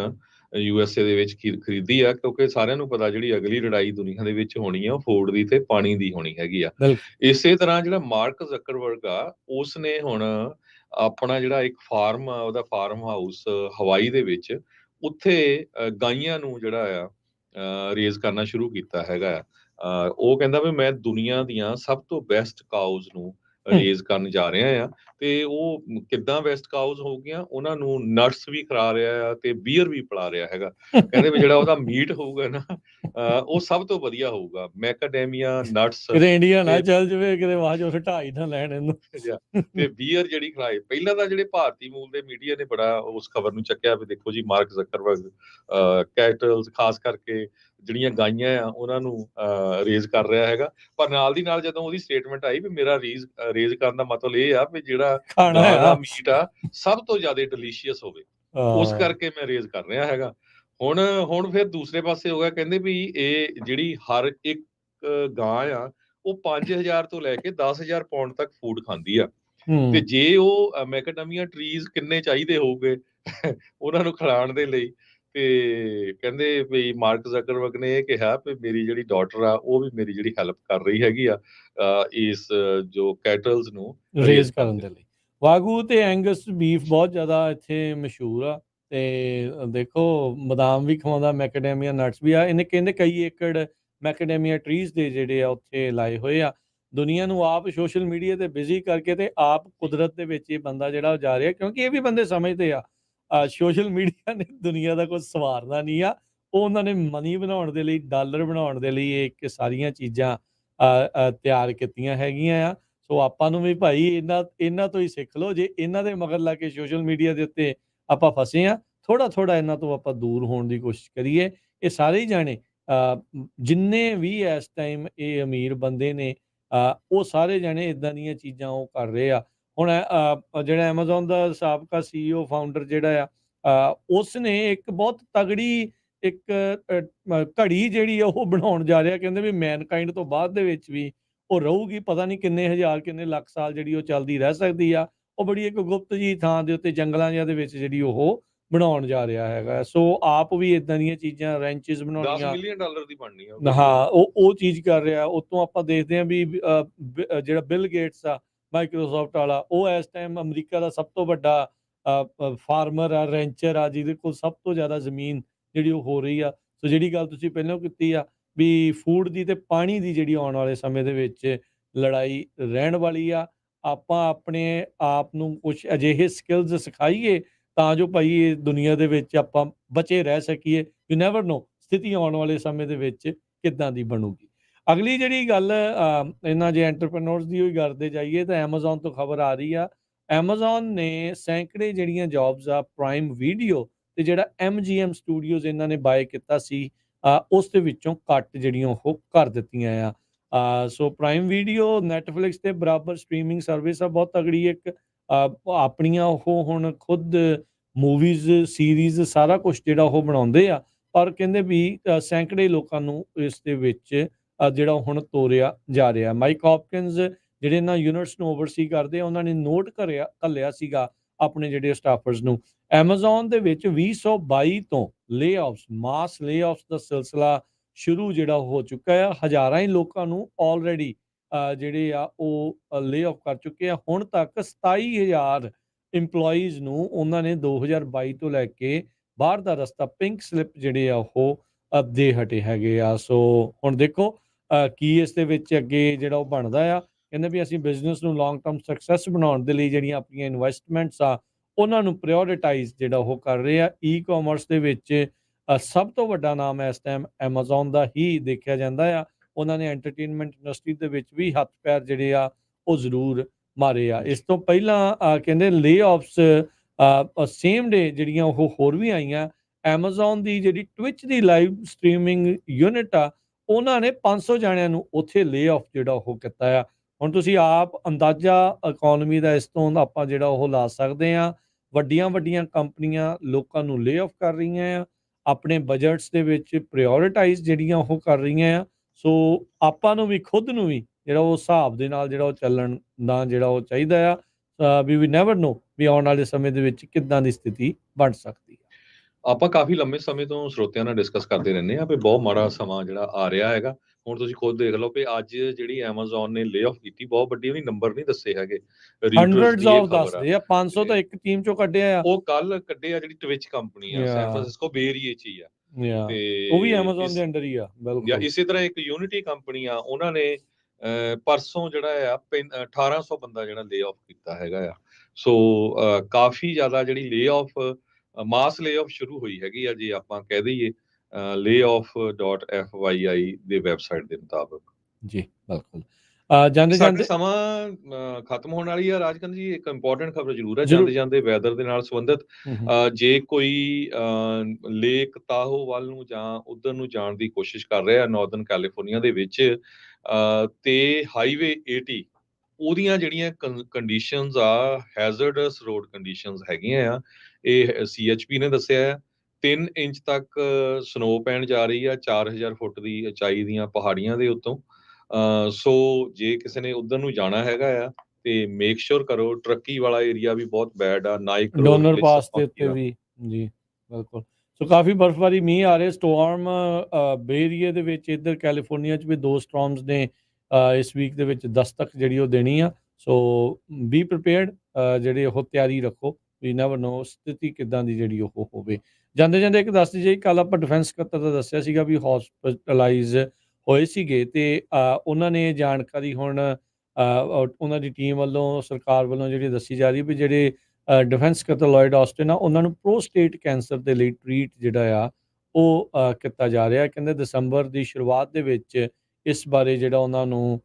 USA ਦੇ ਵਿੱਚ ਖਰੀਦੀ ਆ, ਕਿਉਂਕਿ ਸਾਰਿਆਂ ਨੂੰ ਪਤਾ ਜਿਹੜੀ ਅਗਲੀ ਲੜਾਈ ਦੁਨੀਆ ਦੇ ਵਿੱਚ ਹੋਣੀ ਆ ਉਹ ਫੂਡ ਦੀ ਤੇ ਪਾਣੀ ਦੀ ਹੋਣੀ ਹੈਗੀ ਆ। ਇਸੇ ਤਰ੍ਹਾਂ ਜਿਹੜਾ ਮਾਰਕ ਜ਼ਕਰਬਰਗ ਆ, ਉਸ ਨੇ ਹੁਣ ਆਪਣਾ ਜਿਹੜਾ ਇੱਕ ਫਾਰਮ ਆ, ਉਹਦਾ ਫਾਰਮ ਹਾਊਸ ਹਵਾਈ ਦੇ ਵਿੱਚ, ਉੱਥੇ ਗਾਈਆਂ ਨੂੰ ਜਿਹੜਾ ਆ ਰੇਜ਼ ਕਰਨਾ ਸ਼ੁਰੂ ਕੀਤਾ ਹੈਗਾ। ਉਹ ਕਹਿੰਦਾ ਵੀ ਮੈਂ ਦੁਨੀਆ ਦੀਆਂ ਸਭ ਤੋਂ ਬੈਸਟ ਕਾਊਜ਼ ਨੂੰ ਰੇਜ਼ ਕਰਨ ਜਾ ਰਿਹਾ ਆ, ਤੇ ਉਹ ਕਿੱਦਾਂ ਵੈਸਟ ਕਾਊਜ਼ ਹੋ ਗਈਆਂ, ਉਹਨਾਂ ਨੂੰ ਨਟਸ ਵੀ ਖਿਲਾ ਰਿਹਾ ਆ ਤੇ ਬੀਅਰ ਵੀ ਪਿਲਾ ਰਿਹਾ ਹੈਗਾ। ਕਹਿੰਦੇ ਵੀ ਜਿਹੜਾ ਉਹਦਾ ਮੀਟ ਹੋਊਗਾ ਨਾ ਉਹ ਸਭ ਤੋਂ ਵਧੀਆ ਹੋਊਗਾ, ਮੈਕਾਡੈਮੀਆ ਨਟਸ ਕਿਤੇ ਇੰਡੀਆ ਨਾ ਤੇ ਚੱਲ ਜਾਵੇ, ਕਿਤੇ ਬਾਅਦ ਚੋਂ ਢਾਈ ਨਾ ਲੈਣ ਇਹਨੂੰ। ਤੇ ਬੀਅਰ ਜਿਹੜੀ ਖਿਲਾਏ। ਪਹਿਲਾਂ ਤਾਂ ਜਿਹੜੇ ਭਾਰਤੀ ਮੂਲ ਦੇ ਮੀਡੀਆ ਨੇ ਬੜਾ ਉਸ ਖਬਰ ਨੂੰ ਚੱਕਿਆ ਵੀ ਦੇਖੋ ਜੀ ਮਾਰਕ ਜ਼ਕਰਬਰਗ ਕੈਟਲਸ ਖਾਸ ਕਰਕੇ ਜਿਹੜੀਆਂ ਗਾਈਆਂ ਆ ਉਹਨਾਂ ਨੂੰ ਰੇਜ਼ ਕਰ ਰਿਹਾ ਹੈਗਾ, ਪਰ ਨਾਲ ਦੀ ਨਾਲ ਜਦੋਂ ਉਹਦੀ ਸਟੇਟਮੈਂਟ ਆਈ ਵੀ ਮੇਰਾ ਰੇਜ਼ ਕਰਨ ਦਾ ਮਤਲਬ ਇਹ ਆ ਵੀ ਜਿਹੜਾ ਖਾਣਾ ਗਾਂ ਦਾ ਆ ਮੀਟ ਆ ਸਭ ਤੋਂ ਜ਼ਿਆਦਾ ਡਿਲੀਸ਼ੀਅਸ ਹੋਵੇ, ਉਸ ਕਰਕੇ ਮੈਂ ਰੇਜ਼ ਕਰ ਰਿਹਾ ਹੈਗਾ। ਹੁਣ ਫਿਰ ਦੂਸਰੇ ਪਾਸੇ ਹੋ ਗਿਆ, ਕਹਿੰਦੇ ਵੀ ਇਹ ਜਿਹੜੀ ਹਰ ਇੱਕ ਗਾਂ ਆ ਉਹ 5000 ਤੋਂ ਲੈ ਕੇ 10,000 ਪਾਉਂਡ ਤੱਕ ਫੂਡ ਖਾਂਦੀ ਆ, ਤੇ ਜੇ ਉਹ ਮੈਕਾਡੈਮੀਆ ਟਰੀਜ਼ ਕਿੰਨੇ ਚਾਹੀਦੇ ਹੋਊਗੇ ਉਹਨਾਂ ਨੂੰ ਖਿਲਾਉਣ ਦੇ ਲਈ, ਤੇ ਕਹਿੰਦੇ ਵੀ ਮਾਰਕ ਜ਼ਕਰਬਰਗ ਨੇ ਇਹ ਕਿਹਾ ਵੀ ਮੇਰੀ ਜਿਹੜੀ ਡਾਟਰ ਆ ਉਹ ਵੀ ਮੇਰੀ ਜਿਹੜੀ ਹੈਲਪ ਕਰ ਰਹੀ ਹੈਗੀ ਆ ਇਸ ਜੋ ਕੈਟਲਸ ਨੂੰ ਰੇਜ਼ ਕਰਨ ਦੇ ਲਈ। ਵਾਗੂ ਤੇ ਐਂਗਸ ਬੀਫ ਬਹੁਤ ਜ਼ਿਆਦਾ ਇੱਥੇ ਮਸ਼ਹੂਰ ਆ, ਤੇ ਦੇਖੋ ਬਦਾਮ ਵੀ ਖਵਾਉਂਦਾ, ਮੈਕਡੈਮੀਆ ਨਟਸ ਵੀ ਆ। ਇਹਨੇ ਕਹਿੰਦੇ ਕਈ ਏਕੜ ਮੈਕਡੈਮੀਆ ਟਰੀਜ਼ ਦੇ ਜਿਹੜੇ ਆ ਉੱਥੇ ਲਾਏ ਹੋਏ ਆ। ਦੁਨੀਆ ਨੂੰ ਆਪ ਸੋਸ਼ਲ ਮੀਡੀਆ ਤੇ ਬਿਜ਼ੀ ਕਰਕੇ ਤੇ ਆਪ ਕੁਦਰਤ ਦੇ ਵਿੱਚ ਇਹ ਬੰਦਾ ਜਿਹੜਾ ਉਹ ਜਾ ਰਿਹਾ, ਕਿਉਂਕਿ ਇਹ ਵੀ ਬੰਦੇ ਸਮਝਦੇ ਆ ਸੋਸ਼ਲ ਮੀਡੀਆ ਨੇ ਦੁਨੀਆ ਦਾ ਕੁਝ ਸਵਾਰਨਾ ਨਹੀਂ ਆ। ਉਹ ਉਹਨਾਂ ਨੇ ਮਨੀ ਬਣਾਉਣ ਦੇ ਲਈ, ਡਾਲਰ ਬਣਾਉਣ ਦੇ ਲਈ ਇਹ ਸਾਰੀਆਂ ਚੀਜ਼ਾਂ ਤਿਆਰ ਕੀਤੀਆਂ ਹੈਗੀਆਂ ਆ। ਸੋ ਆਪਾਂ ਨੂੰ ਵੀ ਭਾਈ ਇਹਨਾਂ ਤੋਂ ਹੀ ਸਿੱਖ ਲਓ। ਜੇ ਇਹਨਾਂ ਦੇ ਮਗਰ ਲਾ ਕੇ ਸੋਸ਼ਲ ਮੀਡੀਆ ਦੇ ਉੱਤੇ ਆਪਾਂ ਫਸੇ ਆ, ਥੋੜਾ ਇਹਨਾਂ ਤੋਂ ਆਪਾਂ ਦੂਰ ਹੋਣ ਦੀ ਕੋਸ਼ਿਸ਼ ਕਰੀਏ। ਇਹ ਸਾਰੇ ਹੀ ਜਾਣੇ ਜਿੰਨੇ ਵੀ ਇਸ ਟਾਈਮ ਇਹ ਅਮੀਰ ਬੰਦੇ ਨੇ ਉਹ ਸਾਰੇ ਜਾਣੇ ਇਦਾਂ ਦੀਆਂ ਚੀਜ਼ਾਂ ਉਹ ਕਰ ਰਹੇ ਆ। ਹੁਣ ਜਿਹੜਾ ਐਮਾਜ਼ੋਨ ਦਾ ਸਾਬਕਾ CEO ਫਾਊਂਡਰ ਜਿਹੜਾ ਆ ਉਸ ਨੇ ਇੱਕ ਬਹੁਤ ਤਗੜੀ ਇੱਕ ਘੜੀ ਜਿਹੜੀ ਆ ਉਹ ਬਣਾਉਣ ਜਾ ਰਿਹਾ। ਕਹਿੰਦੇ ਵੀ ਮੈਨਕਾਈਂਡ ਤੋਂ ਬਾਅਦ ਦੇ ਵਿੱਚ ਵੀ ਉਹ ਰਹੂਗੀ, ਪਤਾ ਨਹੀਂ ਕਿੰਨੇ ਹਜ਼ਾਰ ਕਿੰਨੇ ਲੱਖ ਸਾਲ ਜਿਹੜੀ ਉਹ ਚੱਲਦੀ ਰਹਿ ਸਕਦੀ ਆ। ਉਹ ਬੜੀ ਇੱਕ ਗੁਪਤ ਜੀ ਥਾਂ ਦੇ ਉੱਤੇ ਜੰਗਲਾਂ ਜਿਹਾ ਦੇ ਵਿੱਚ ਜਿਹੜੀ ਉਹ ਬਣਾਉਣ ਜਾ ਰਿਹਾ ਹੈਗਾ। ਸੋ ਆਪ ਵੀ ਇਦਾਂ ਦੀਆਂ ਚੀਜ਼ਾਂ ਰੈਂਚਸ ਬਣਾਉਣੀਆਂ, 10 ਮਿਲੀਅਨ ਡਾਲਰ ਦੀ ਬਣਨੀ ਆ। ਹਾਂ ਉਹ ਚੀਜ਼ ਕਰ ਰਿਹਾ। ਉਤੋਂ ਆਪਾਂ ਦੇਖਦੇ ਹਾਂ ਵੀ ਜਿਹੜਾ ਬਿਲ ਗੇਟਸ ਆ ਮਾਈਕਰੋਸਾਫਟ ਵਾਲਾ, ਉਹ ਇਸ ਟਾਈਮ ਅਮਰੀਕਾ ਦਾ ਸਭ ਤੋਂ ਵੱਡਾ ਫਾਰਮਰ ਆ, ਰੈਂਚਰ ਆ, ਜਿਹਦੇ ਕੋਲ ਸਭ ਤੋਂ ਜ਼ਿਆਦਾ ਜ਼ਮੀਨ ਜਿਹੜੀ ਉਹ ਹੋ ਰਹੀ ਆ। ਸੋ ਜਿਹੜੀ ਗੱਲ ਤੁਸੀਂ ਪਹਿਲਾਂ ਕੀਤੀ ਆ ਵੀ ਫੂਡ ਦੀ ਤੇ ਪਾਣੀ ਦੀ ਜਿਹੜੀ ਆਉਣ ਵਾਲੇ ਸਮੇਂ ਦੇ ਵਿੱਚ ਲੜਾਈ ਰਹਿਣ ਵਾਲੀ ਆ। ਆਪਾਂ ਆਪਣੇ ਆਪ ਨੂੰ ਕੁਝ ਅਜਿਹੇ ਸਕਿੱਲਸ ਸਿਖਾਈਏ ਤਾਂ ਜੋ ਭਾਈ ਇਹ ਦੁਨੀਆ ਦੇ ਵਿੱਚ ਆਪਾਂ ਬਚੇ ਰਹਿ ਸਕੀਏ। ਯੂ ਨੈਵਰ ਨੋ ਸਥਿਤੀ ਆਉਣ ਵਾਲੇ ਸਮੇਂ ਦੇ ਵਿੱਚ ਕਿੱਦਾਂ ਦੀ ਬਣੂਗੀ। ਅਗਲੀ ਜਿਹੜੀ ਗੱਲ ਇਹਨਾਂ ਜੇ ਐਂਟਰਪ੍ਰੈਨਿਓਰਸ ਦੀ ਹੋਈ ਕਰਦੇ ਜਾਈਏ ਤਾਂ ਐਮਾਜ਼ੋਨ ਤੋਂ ਖਬਰ ਆ ਰਹੀ ਆ। ਐਮਾਜ਼ੋਨ ਨੇ ਸੈਂਕੜੇ ਜਿਹੜੀਆਂ ਜੌਬਸ ਆ ਪ੍ਰਾਈਮ ਵੀਡੀਓ ਤੇ ਜਿਹੜਾ MGM ਸਟੂਡੀਓਜ਼ ਇਹਨਾਂ ਨੇ ਬਾਏ ਕੀਤਾ ਸੀ ਉਸ ਦੇ ਵਿੱਚੋਂ ਕੱਟ ਜਿਹੜੀਆਂ ਉਹ ਕਰ ਦਿੱਤੀਆਂ ਆ। ਸੋ ਪ੍ਰਾਈਮ ਵੀਡੀਓ ਨੈਟਫਲਿਕਸ ਤੇ ਬਰਾਬਰ ਸਟ੍ਰੀਮਿੰਗ ਸਰਵਿਸ ਆ, ਬਹੁਤ ਤਗੜੀ ਇੱਕ ਆਪਣੀਆਂ ਉਹ ਹੁਣ ਖੁਦ ਮੂਵੀਜ਼ ਸੀਰੀਜ਼ ਸਾਰਾ ਕੁਝ ਜਿਹੜਾ ਉਹ ਬਣਾਉਂਦੇ ਆ। ਪਰ ਕਹਿੰਦੇ ਵੀ ਸੈਂਕੜੇ ਲੋਕਾਂ ਨੂੰ ਇਸ ਦੇ ਵਿੱਚ ਜਿਹੜਾ ਹੁਣ ਤੋਰਿਆ ਜਾ ਰਿਹਾ। ਮਾਈਕ ਹੌਪਕਿੰਸ ਜਿਹੜੇ ਇਹਨਾਂ ਯੂਨਿਟਸ ਨੂੰ ਓਵਰਸੀ ਕਰਦੇ ਆ, ਉਹਨਾਂ ਨੇ ਨੋਟ ਘੱਲਿਆ ਸੀਗਾ ਆਪਣੇ ਜਿਹੜੇ ਸਟਾਫਰਸ ਨੂੰ। ਐਮਾਜ਼ੋਨ ਦੇ ਵਿੱਚ 2022 ਤੋਂ ਮਾਸ ਲੇਆਫਸ ਦਾ ਸਿਲਸਿਲਾ ਸ਼ੁਰੂ ਜਿਹੜਾ ਹੋ ਚੁੱਕਾ ਆ। ਹਜ਼ਾਰਾਂ ਹੀ ਲੋਕਾਂ ਨੂੰ ਆਲਰੇਡੀ ਜਿਹੜੇ ਆ ਉਹ ਲੇਆਫ ਕਰ ਚੁੱਕੇ ਆ। ਹੁਣ ਤੱਕ 27,000 ਇੰਪਲੋਈਜ਼ ਨੂੰ ਉਹਨਾਂ ਨੇ 2022 ਤੋਂ ਲੈ ਕੇ ਬਾਹਰ ਦਾ ਰਸਤਾ ਪਿੰਕ ਸਲਿੱਪ ਜਿਹੜੇ ਆ ਉਹ ਦੇ ਹਟੇ ਹੈਗੇ ਆ। ਸੋ ਹੁਣ ਦੇਖੋ ਕੀ ਇਸ ਦੇ ਵਿੱਚ ਅੱਗੇ ਜਿਹੜਾ ਉਹ ਬਣਦਾ ਆ। ਕਹਿੰਦੇ ਵੀ ਅਸੀਂ ਬਿਜ਼ਨਸ ਨੂੰ ਲੌਂਗ ਟਰਮ ਸਕਸੈਸ ਬਣਾਉਣ ਦੇ ਲਈ ਜਿਹੜੀਆਂ ਆਪਣੀਆਂ ਇਨਵੈਸਟਮੈਂਟਸ ਆ ਉਹਨਾਂ ਨੂੰ ਪ੍ਰਾਇਓਰਿਟਾਈਜ਼ ਜਿਹੜਾ ਉਹ ਕਰ ਰਹੇ ਆ। ਈ-ਕਾਮਰਸ ਦੇ ਵਿੱਚ ਸਭ ਤੋਂ ਵੱਡਾ ਨਾਮ ਇਸ ਟਾਈਮ ਐਮਾਜ਼ੋਨ ਦਾ ਹੀ ਦੇਖਿਆ ਜਾਂਦਾ ਆ। ਉਹਨਾਂ ਨੇ ਐਂਟਰਟੇਨਮੈਂਟ ਇੰਡਸਟਰੀ ਦੇ ਵਿੱਚ ਵੀ ਹੱਥ ਪੈਰ ਜਿਹੜੇ ਆ ਉਹ ਜ਼ਰੂਰ ਮਾਰੇ ਆ। ਇਸ ਤੋਂ ਪਹਿਲਾਂ ਕਹਿੰਦੇ ਲੇਆਫਸ ਸੇਮ ਡੇ ਜਿਹੜੀਆਂ ਉਹ ਹੋਰ ਵੀ ਆਈਆਂ। ਐਮਾਜ਼ੋਨ ਦੀ ਜਿਹੜੀ ਟਵਿਚ ਦੀ ਲਾਈਵ ਸਟ੍ਰੀਮਿੰਗ ਯੂਨਿਟ ਆ, ਉਹਨਾਂ ਨੇ 500 ਜਾਣਿਆਂ ਨੂੰ ਉੱਥੇ ਲੇਆਫ ਜਿਹੜਾ ਉਹ ਕੀਤਾ ਆ। ਹੁਣ ਤੁਸੀਂ ਆਪ ਅੰਦਾਜ਼ਾ ਇਕਨੋਮੀ ਦਾ ਇਸ ਤੋਂ ਆਪਾਂ ਜਿਹੜਾ ਉਹ ਲਾ ਸਕਦੇ ਆ। ਵੱਡੀਆਂ ਕੰਪਨੀਆਂ ਲੋਕਾਂ ਨੂੰ ਲੇਆਫ ਕਰ ਰਹੀਆਂ ਆ, ਆਪਣੇ ਬਜਟਸ ਦੇ ਵਿੱਚ ਪ੍ਰਾਇਓਰਿਟਾਈਜ਼ ਜਿਹੜੀਆਂ ਉਹ ਕਰ ਰਹੀਆਂ ਆ। ਸੋ ਆਪਾਂ ਨੂੰ ਵੀ ਖੁਦ ਨੂੰ ਵੀ ਜਿਹੜਾ ਉਹ ਹਿਸਾਬ ਦੇ ਨਾਲ ਜਿਹੜਾ ਉਹ ਚੱਲਣ ਦਾ ਜਿਹੜਾ ਉਹ ਚਾਹੀਦਾ ਆ। ਵੀ ਨੈਵਰ ਨੋ ਵੀ ਆਉਣ ਵਾਲੇ ਸਮੇਂ ਦੇ ਵਿੱਚ ਕਿੱਦਾਂ ਦੀ ਸਥਿਤੀ ਬਣ ਸਕਦੀ ਹੈ। ਆਪਾਂ ਕਾਫੀ ਲੰਮੇ ਸਮੇਂ ਤੋਂ ਸਰੋਤਿਆਂ ਨਾਲ ਡਿਸਕਸ ਕਰਦੇ ਰਹਿੰਦੇ ਆ ਵੀ ਬਹੁਤ ਮਾੜਾ ਸਮਾਂ ਜਿਹੜਾ ਆ ਰਿਹਾ ਹੈਗਾ। ਹੁਣ ਤੁਸੀਂ ਖੁਦ ਦੇਖ ਲਓ ਕਿ ਅੱਜ ਜਿਹੜੀ ਐਮਾਜ਼ੋਨ ਨੇ ਲੇਆਫ ਕੀਤੀ ਬਹੁਤ ਵੱਡੀ, ਉਹਨੇ ਨੰਬਰ ਨਹੀਂ ਦੱਸੇ ਹੈਗੇ। ਹੰਡਰਡਸ ਆਫ ਦੱਸਦੇ ਆ, 500 ਤਾਂ ਇੱਕ ਟੀਮ ਚੋਂ ਕੱਢਿਆ ਆ। ਉਹ ਕੱਲ ਕੱਢੇ ਆ ਜਿਹੜੀ ਟਵਿਚ ਕੰਪਨੀ ਆ, ਸੈਨ ਫਰਾਂਸਿਸਕੋ ਬੇ ਏਰੀਏ 'ਚ ਹੀ ਆ, ਤੇ ਉਹ ਵੀ ਐਮਾਜ਼ੋਨ ਦੇ ਅੰਡਰ ਹੀ ਆ। ਬਿਲਕੁਲ ਇਸੇ ਤਰ੍ਹਾਂ ਇੱਕ ਯੂਨਿਟੀ ਕੰਪਨੀ ਆ, ਉਹਨਾਂ ਨੇ ਪਰਸੋਂ ਜਿਹੜਾ ਆ 1800 ਬੰਦਾ ਜਿਹੜਾ ਲੇ ਆਫ ਕੀਤਾ ਹੈਗਾ ਆ। ਸੋ ਕਾਫੀ ਜ਼ਿਆਦਾ ਜਿਹੜੀ ਲੇ ਆਫ ਮਾਸ ਲੇ ਆਫ ਸ਼ੁਰੂ ਹੋਈ ਹੈਗੀ ਆ, ਜੇ ਆਪਾਂ ਕਹਿ ਦਈਏ layoff.fyi ਦੇ ਵੈਬਸਾਈਟ ਦੇ ਮੁਤਾਬਕ। ਜੀ ਬਿਲਕੁਲ। ਜਾਂਦੇ ਸਾਡਾ ਜਾਂਦੇ ਸਮਾਂ ਖਤਮ ਹੋਣ ਵਾਲੀ ਆ ਰਾਜਕੰਦ ਜੀ। ਇੱਕ ਇੰਪੋਰਟੈਂਟ ਖਬਰ ਜ਼ਰੂਰ ਹੈ ਜ਼ਰੂਰ। ਜਾਂਦੇ ਜਾਂਦੇ ਵੈਦਰ ਦੇ ਨਾਲ ਸੰਬੰਧਿਤ। ਜੇ ਕੋਈ ਲੇਕ ਤਾਹੋ ਵੱਲ ਨੂੰ ਜਾਂ ਉਧਰ ਨੂੰ ਜਾਣ ਦੀ ਕੋਸ਼ਿਸ਼ ਕਰ ਰਿਹਾ ਨਾਰਦਰਨ ਕੈਲੀਫੋਰਨੀਆ ਦੇ ਵਿੱਚ, ਤੇ ਹਾਈਵੇ 80 ਉਹਦੀਆਂ ਜਿਹੜੀਆਂ ਕੰਡੀਸ਼ਨਸ ਆ, ਹੈਜ਼ਰਡਸ ਰੋਡ ਕੰਡੀਸ਼ਨਸ ਹੈਗੀਆਂ ਆ। ਇਹ CHP ਨੇ ਦੱਸਿਆ ਆ 3 ਇੰਚ ਤੱਕ ਸਨੋ ਪੈਣ ਜਾ ਰਹੀ ਆ 4000 ਫੁੱਟ ਦੀ ਉਚਾਈ ਦੀਆਂ ਪਹਾੜੀਆਂ ਦੇ ਉੱਤੋਂ। ਸੋ ਜੇ ਕਿਸੇ ਨੇ ਉਧਰ ਨੂੰ ਜਾਣਾ ਹੈਗਾ ਆ ਤੇ ਮੇਕ ਸ਼ੋਰ ਕਰੋ। ਟਰੱਕੀ ਵਾਲਾ ਏਰੀਆ ਵੀ ਬਹੁਤ ਬੈਡ ਆ, ਨਾਈਕ ਡੋਨਰ ਪਾਸ ਦੇ ਉੱਤੇ ਵੀ। ਜੀ ਬਿਲਕੁਲ। ਸੋ ਕਾਫੀ ਬਰਫਬਾਰੀ, ਮੀਂਹ ਆ ਰਹੇ। ਸਟੋਰਮ ਬੇ ਏਰੀਏ ਦੇ ਵਿੱਚ ਇੱਧਰ ਕੈਲੀਫੋਰਨੀਆ 'ਚ ਵੀ 2 ਸਟੋਰਮਸ ਨੇ ਇਸ ਵੀਕ ਦੇ ਵਿੱਚ ਦਸਤਕ ਜਿਹੜੀ ਉਹ ਦੇਣੀ ਆ। ਸੋ ਬੀ ਪ੍ਰੀਪੇਅਰਡ, ਜਿਹੜੇ ਉਹ ਤਿਆਰੀ ਰੱਖੋ। ਵੀ ਨੈਵਰ ਨੋ ਸਥਿਤੀ ਕਿੱਦਾਂ ਦੀ ਜਿਹੜੀ ਉਹ ਹੋਵੇ। ਜਾਂਦੇ ਜਾਂਦੇ ਇੱਕ ਦੱਸ ਦਈਏ, ਕੱਲ੍ਹ ਆਪਾਂ ਡਿਫੈਂਸ ਸਕੱਤਰ ਦਾ ਦੱਸਿਆ ਸੀਗਾ ਵੀ ਹੌਸਪੀਟਲਾਈਜ਼ ਹੋਏ ਸੀਗੇ, ਤੇ ਉਹਨਾਂ ਨੇ ਜਾਣਕਾਰੀ ਹੁਣ ਉਹਨਾਂ ਦੀ ਟੀਮ ਵੱਲੋਂ, ਸਰਕਾਰ ਵੱਲੋਂ ਜਿਹੜੀ ਦੱਸੀ ਜਾ ਰਹੀ ਵੀ ਜਿਹੜੇ ਡਿਫੈਂਸ ਸਕੱਤਰ ਲੋਇਡ ਆਸਟਿਨ ਆ, ਉਹਨਾਂ ਨੂੰ ਪ੍ਰੋਸਟੇਟ ਕੈਂਸਰ ਦੇ ਲਈ ਟ੍ਰੀਟ ਜਿਹੜਾ ਆ ਉਹ ਕੀਤਾ ਜਾ ਰਿਹਾ। ਕਹਿੰਦੇ ਦਸੰਬਰ ਦੀ ਸ਼ੁਰੂਆਤ ਦੇ ਵਿੱਚ ਇਸ ਬਾਰੇ ਜਿਹੜਾ ਉਹਨਾਂ ਨੂੰ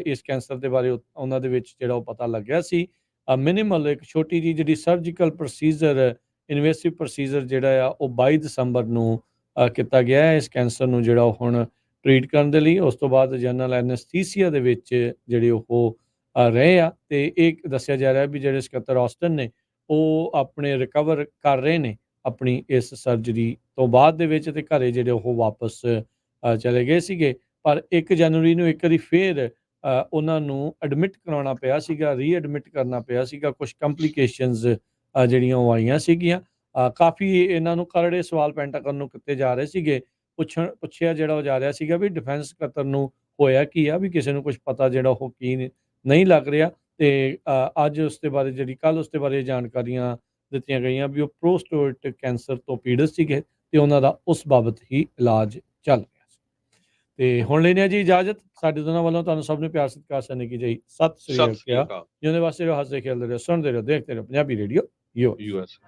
ਇਸ ਕੈਂਸਰ ਦੇ ਬਾਰੇ ਉਹਨਾਂ ਦੇ ਵਿੱਚ ਜਿਹੜਾ ਉਹ ਪਤਾ ਲੱਗਿਆ ਸੀ। ਮਿਨੀਮਲ ਇੱਕ ਛੋਟੀ ਜਿਹੀ ਜਿਹੜੀ ਸਰਜੀਕਲ ਪ੍ਰੋਸੀਜਰ, ਇਨਵੇਸਿਵ ਪ੍ਰੋਸੀਜਰ ਜਿਹੜਾ ਆ ਉਹ 22 ਦਸੰਬਰ ਨੂੰ ਕੀਤਾ ਗਿਆ ਹੈ ਇਸ ਕੈਂਸਰ ਨੂੰ ਜਿਹੜਾ ਉਹ ਹੁਣ ਟ੍ਰੀਟ ਕਰਨ ਦੇ ਲਈ। ਉਸ ਤੋਂ ਬਾਅਦ ਜਨਰਲ ਐਨਸਥੀਸੀਆ ਦੇ ਵਿੱਚ ਜਿਹੜੇ ਉਹ ਰਹੇ ਆ। ਤੇ ਇਹ ਦੱਸਿਆ ਜਾ ਰਿਹਾ ਵੀ ਜਿਹੜੇ ਸਕੱਤਰ ਆਸਟਨ ਨੇ ਉਹ ਆਪਣੇ ਰਿਕਵਰ ਕਰ ਰਹੇ ਨੇ ਆਪਣੀ ਇਸ ਸਰਜਰੀ ਤੋਂ ਬਾਅਦ ਦੇ ਵਿੱਚ, ਤੇ ਘਰੇ ਜਿਹੜੇ ਉਹ ਵਾਪਸ ਚਲੇ ਗਏ ਸੀਗੇ। ਪਰ 1 ਜਨਵਰੀ ਨੂੰ ਇੱਕ ਵਾਰੀ ਫੇਰ ਉਹਨਾਂ ਨੂੰ ਐਡਮਿਟ ਕਰਾਉਣਾ ਪਿਆ ਸੀਗਾ, ਰੀਐਡਮਿਟ ਕਰਨਾ ਪਿਆ ਸੀਗਾ। ਕੁਝ ਕੰਪਲੀਕੇਸ਼ਨਸ ਜਿਹੜੀਆਂ ਉਹ ਆਈਆਂ ਸੀਗੀਆਂ। ਕਾਫੀ ਇਹਨਾਂ ਨੂੰ ਕਰੜੇ ਸਵਾਲ ਪੈਂਟਾਗਨ ਨੂੰ ਕੀਤੇ ਜਾ ਰਹੇ ਸੀਗੇ। ਪੁੱਛਿਆ ਜਿਹੜਾ ਉਹ ਜਾ ਰਿਹਾ ਸੀਗਾ ਵੀ ਡਿਫੈਂਸ ਸਕੱਤਰ ਨੂੰ ਹੋਇਆ ਕੀ ਆ, ਵੀ ਕਿਸੇ ਨੂੰ ਕੁਝ ਪਤਾ ਜਿਹੜਾ ਉਹ ਕੀ ਨਹੀਂ ਲੱਗ ਰਿਹਾ। ਤੇ ਅੱਜ ਉਸ ਦੇ ਬਾਰੇ ਜਿਹੜੀ ਕੱਲ੍ਹ ਉਸ ਦੇ ਬਾਰੇ ਜਾਣਕਾਰੀਆਂ ਦਿੱਤੀਆਂ ਗਈਆਂ ਵੀ ਉਹ ਪ੍ਰੋਸਟੇਟ ਕੈਂਸਰ ਤੋਂ ਪੀੜਤ ਸੀਗੇ ਤੇ ਉਹਨਾਂ ਦਾ ਉਸ ਬਾਬਤ ਹੀ ਇਲਾਜ ਚੱਲ ਰਿਹਾ ਸੀ। ਤੇ ਹੁਣ ਲੈਂਦੇ ਹਾਂ ਜੀ ਇਜਾਜ਼ਤ। ਸਾਡੇ ਦੋਨਾਂ ਵੱਲੋਂ ਤੁਹਾਨੂੰ ਸਭ ਨੂੰ ਪਿਆਰ ਸਤਿਕਾਰ ਸਨ ਕੀ ਜਾਈ। ਸਤਿ ਸ੍ਰੀ ਅਕਾਲ। ਜਿਹਦੇ ਵਾਸਤੇ ਹੱਸਦੇ ਖੇਡਦੇ ਰਹੋ, ਸੁਣਦੇ ਰਹੋ, ਦੇਖਦੇ ਰਹੋ ਪੰਜਾਬੀ ਰੇਡੀਓ US।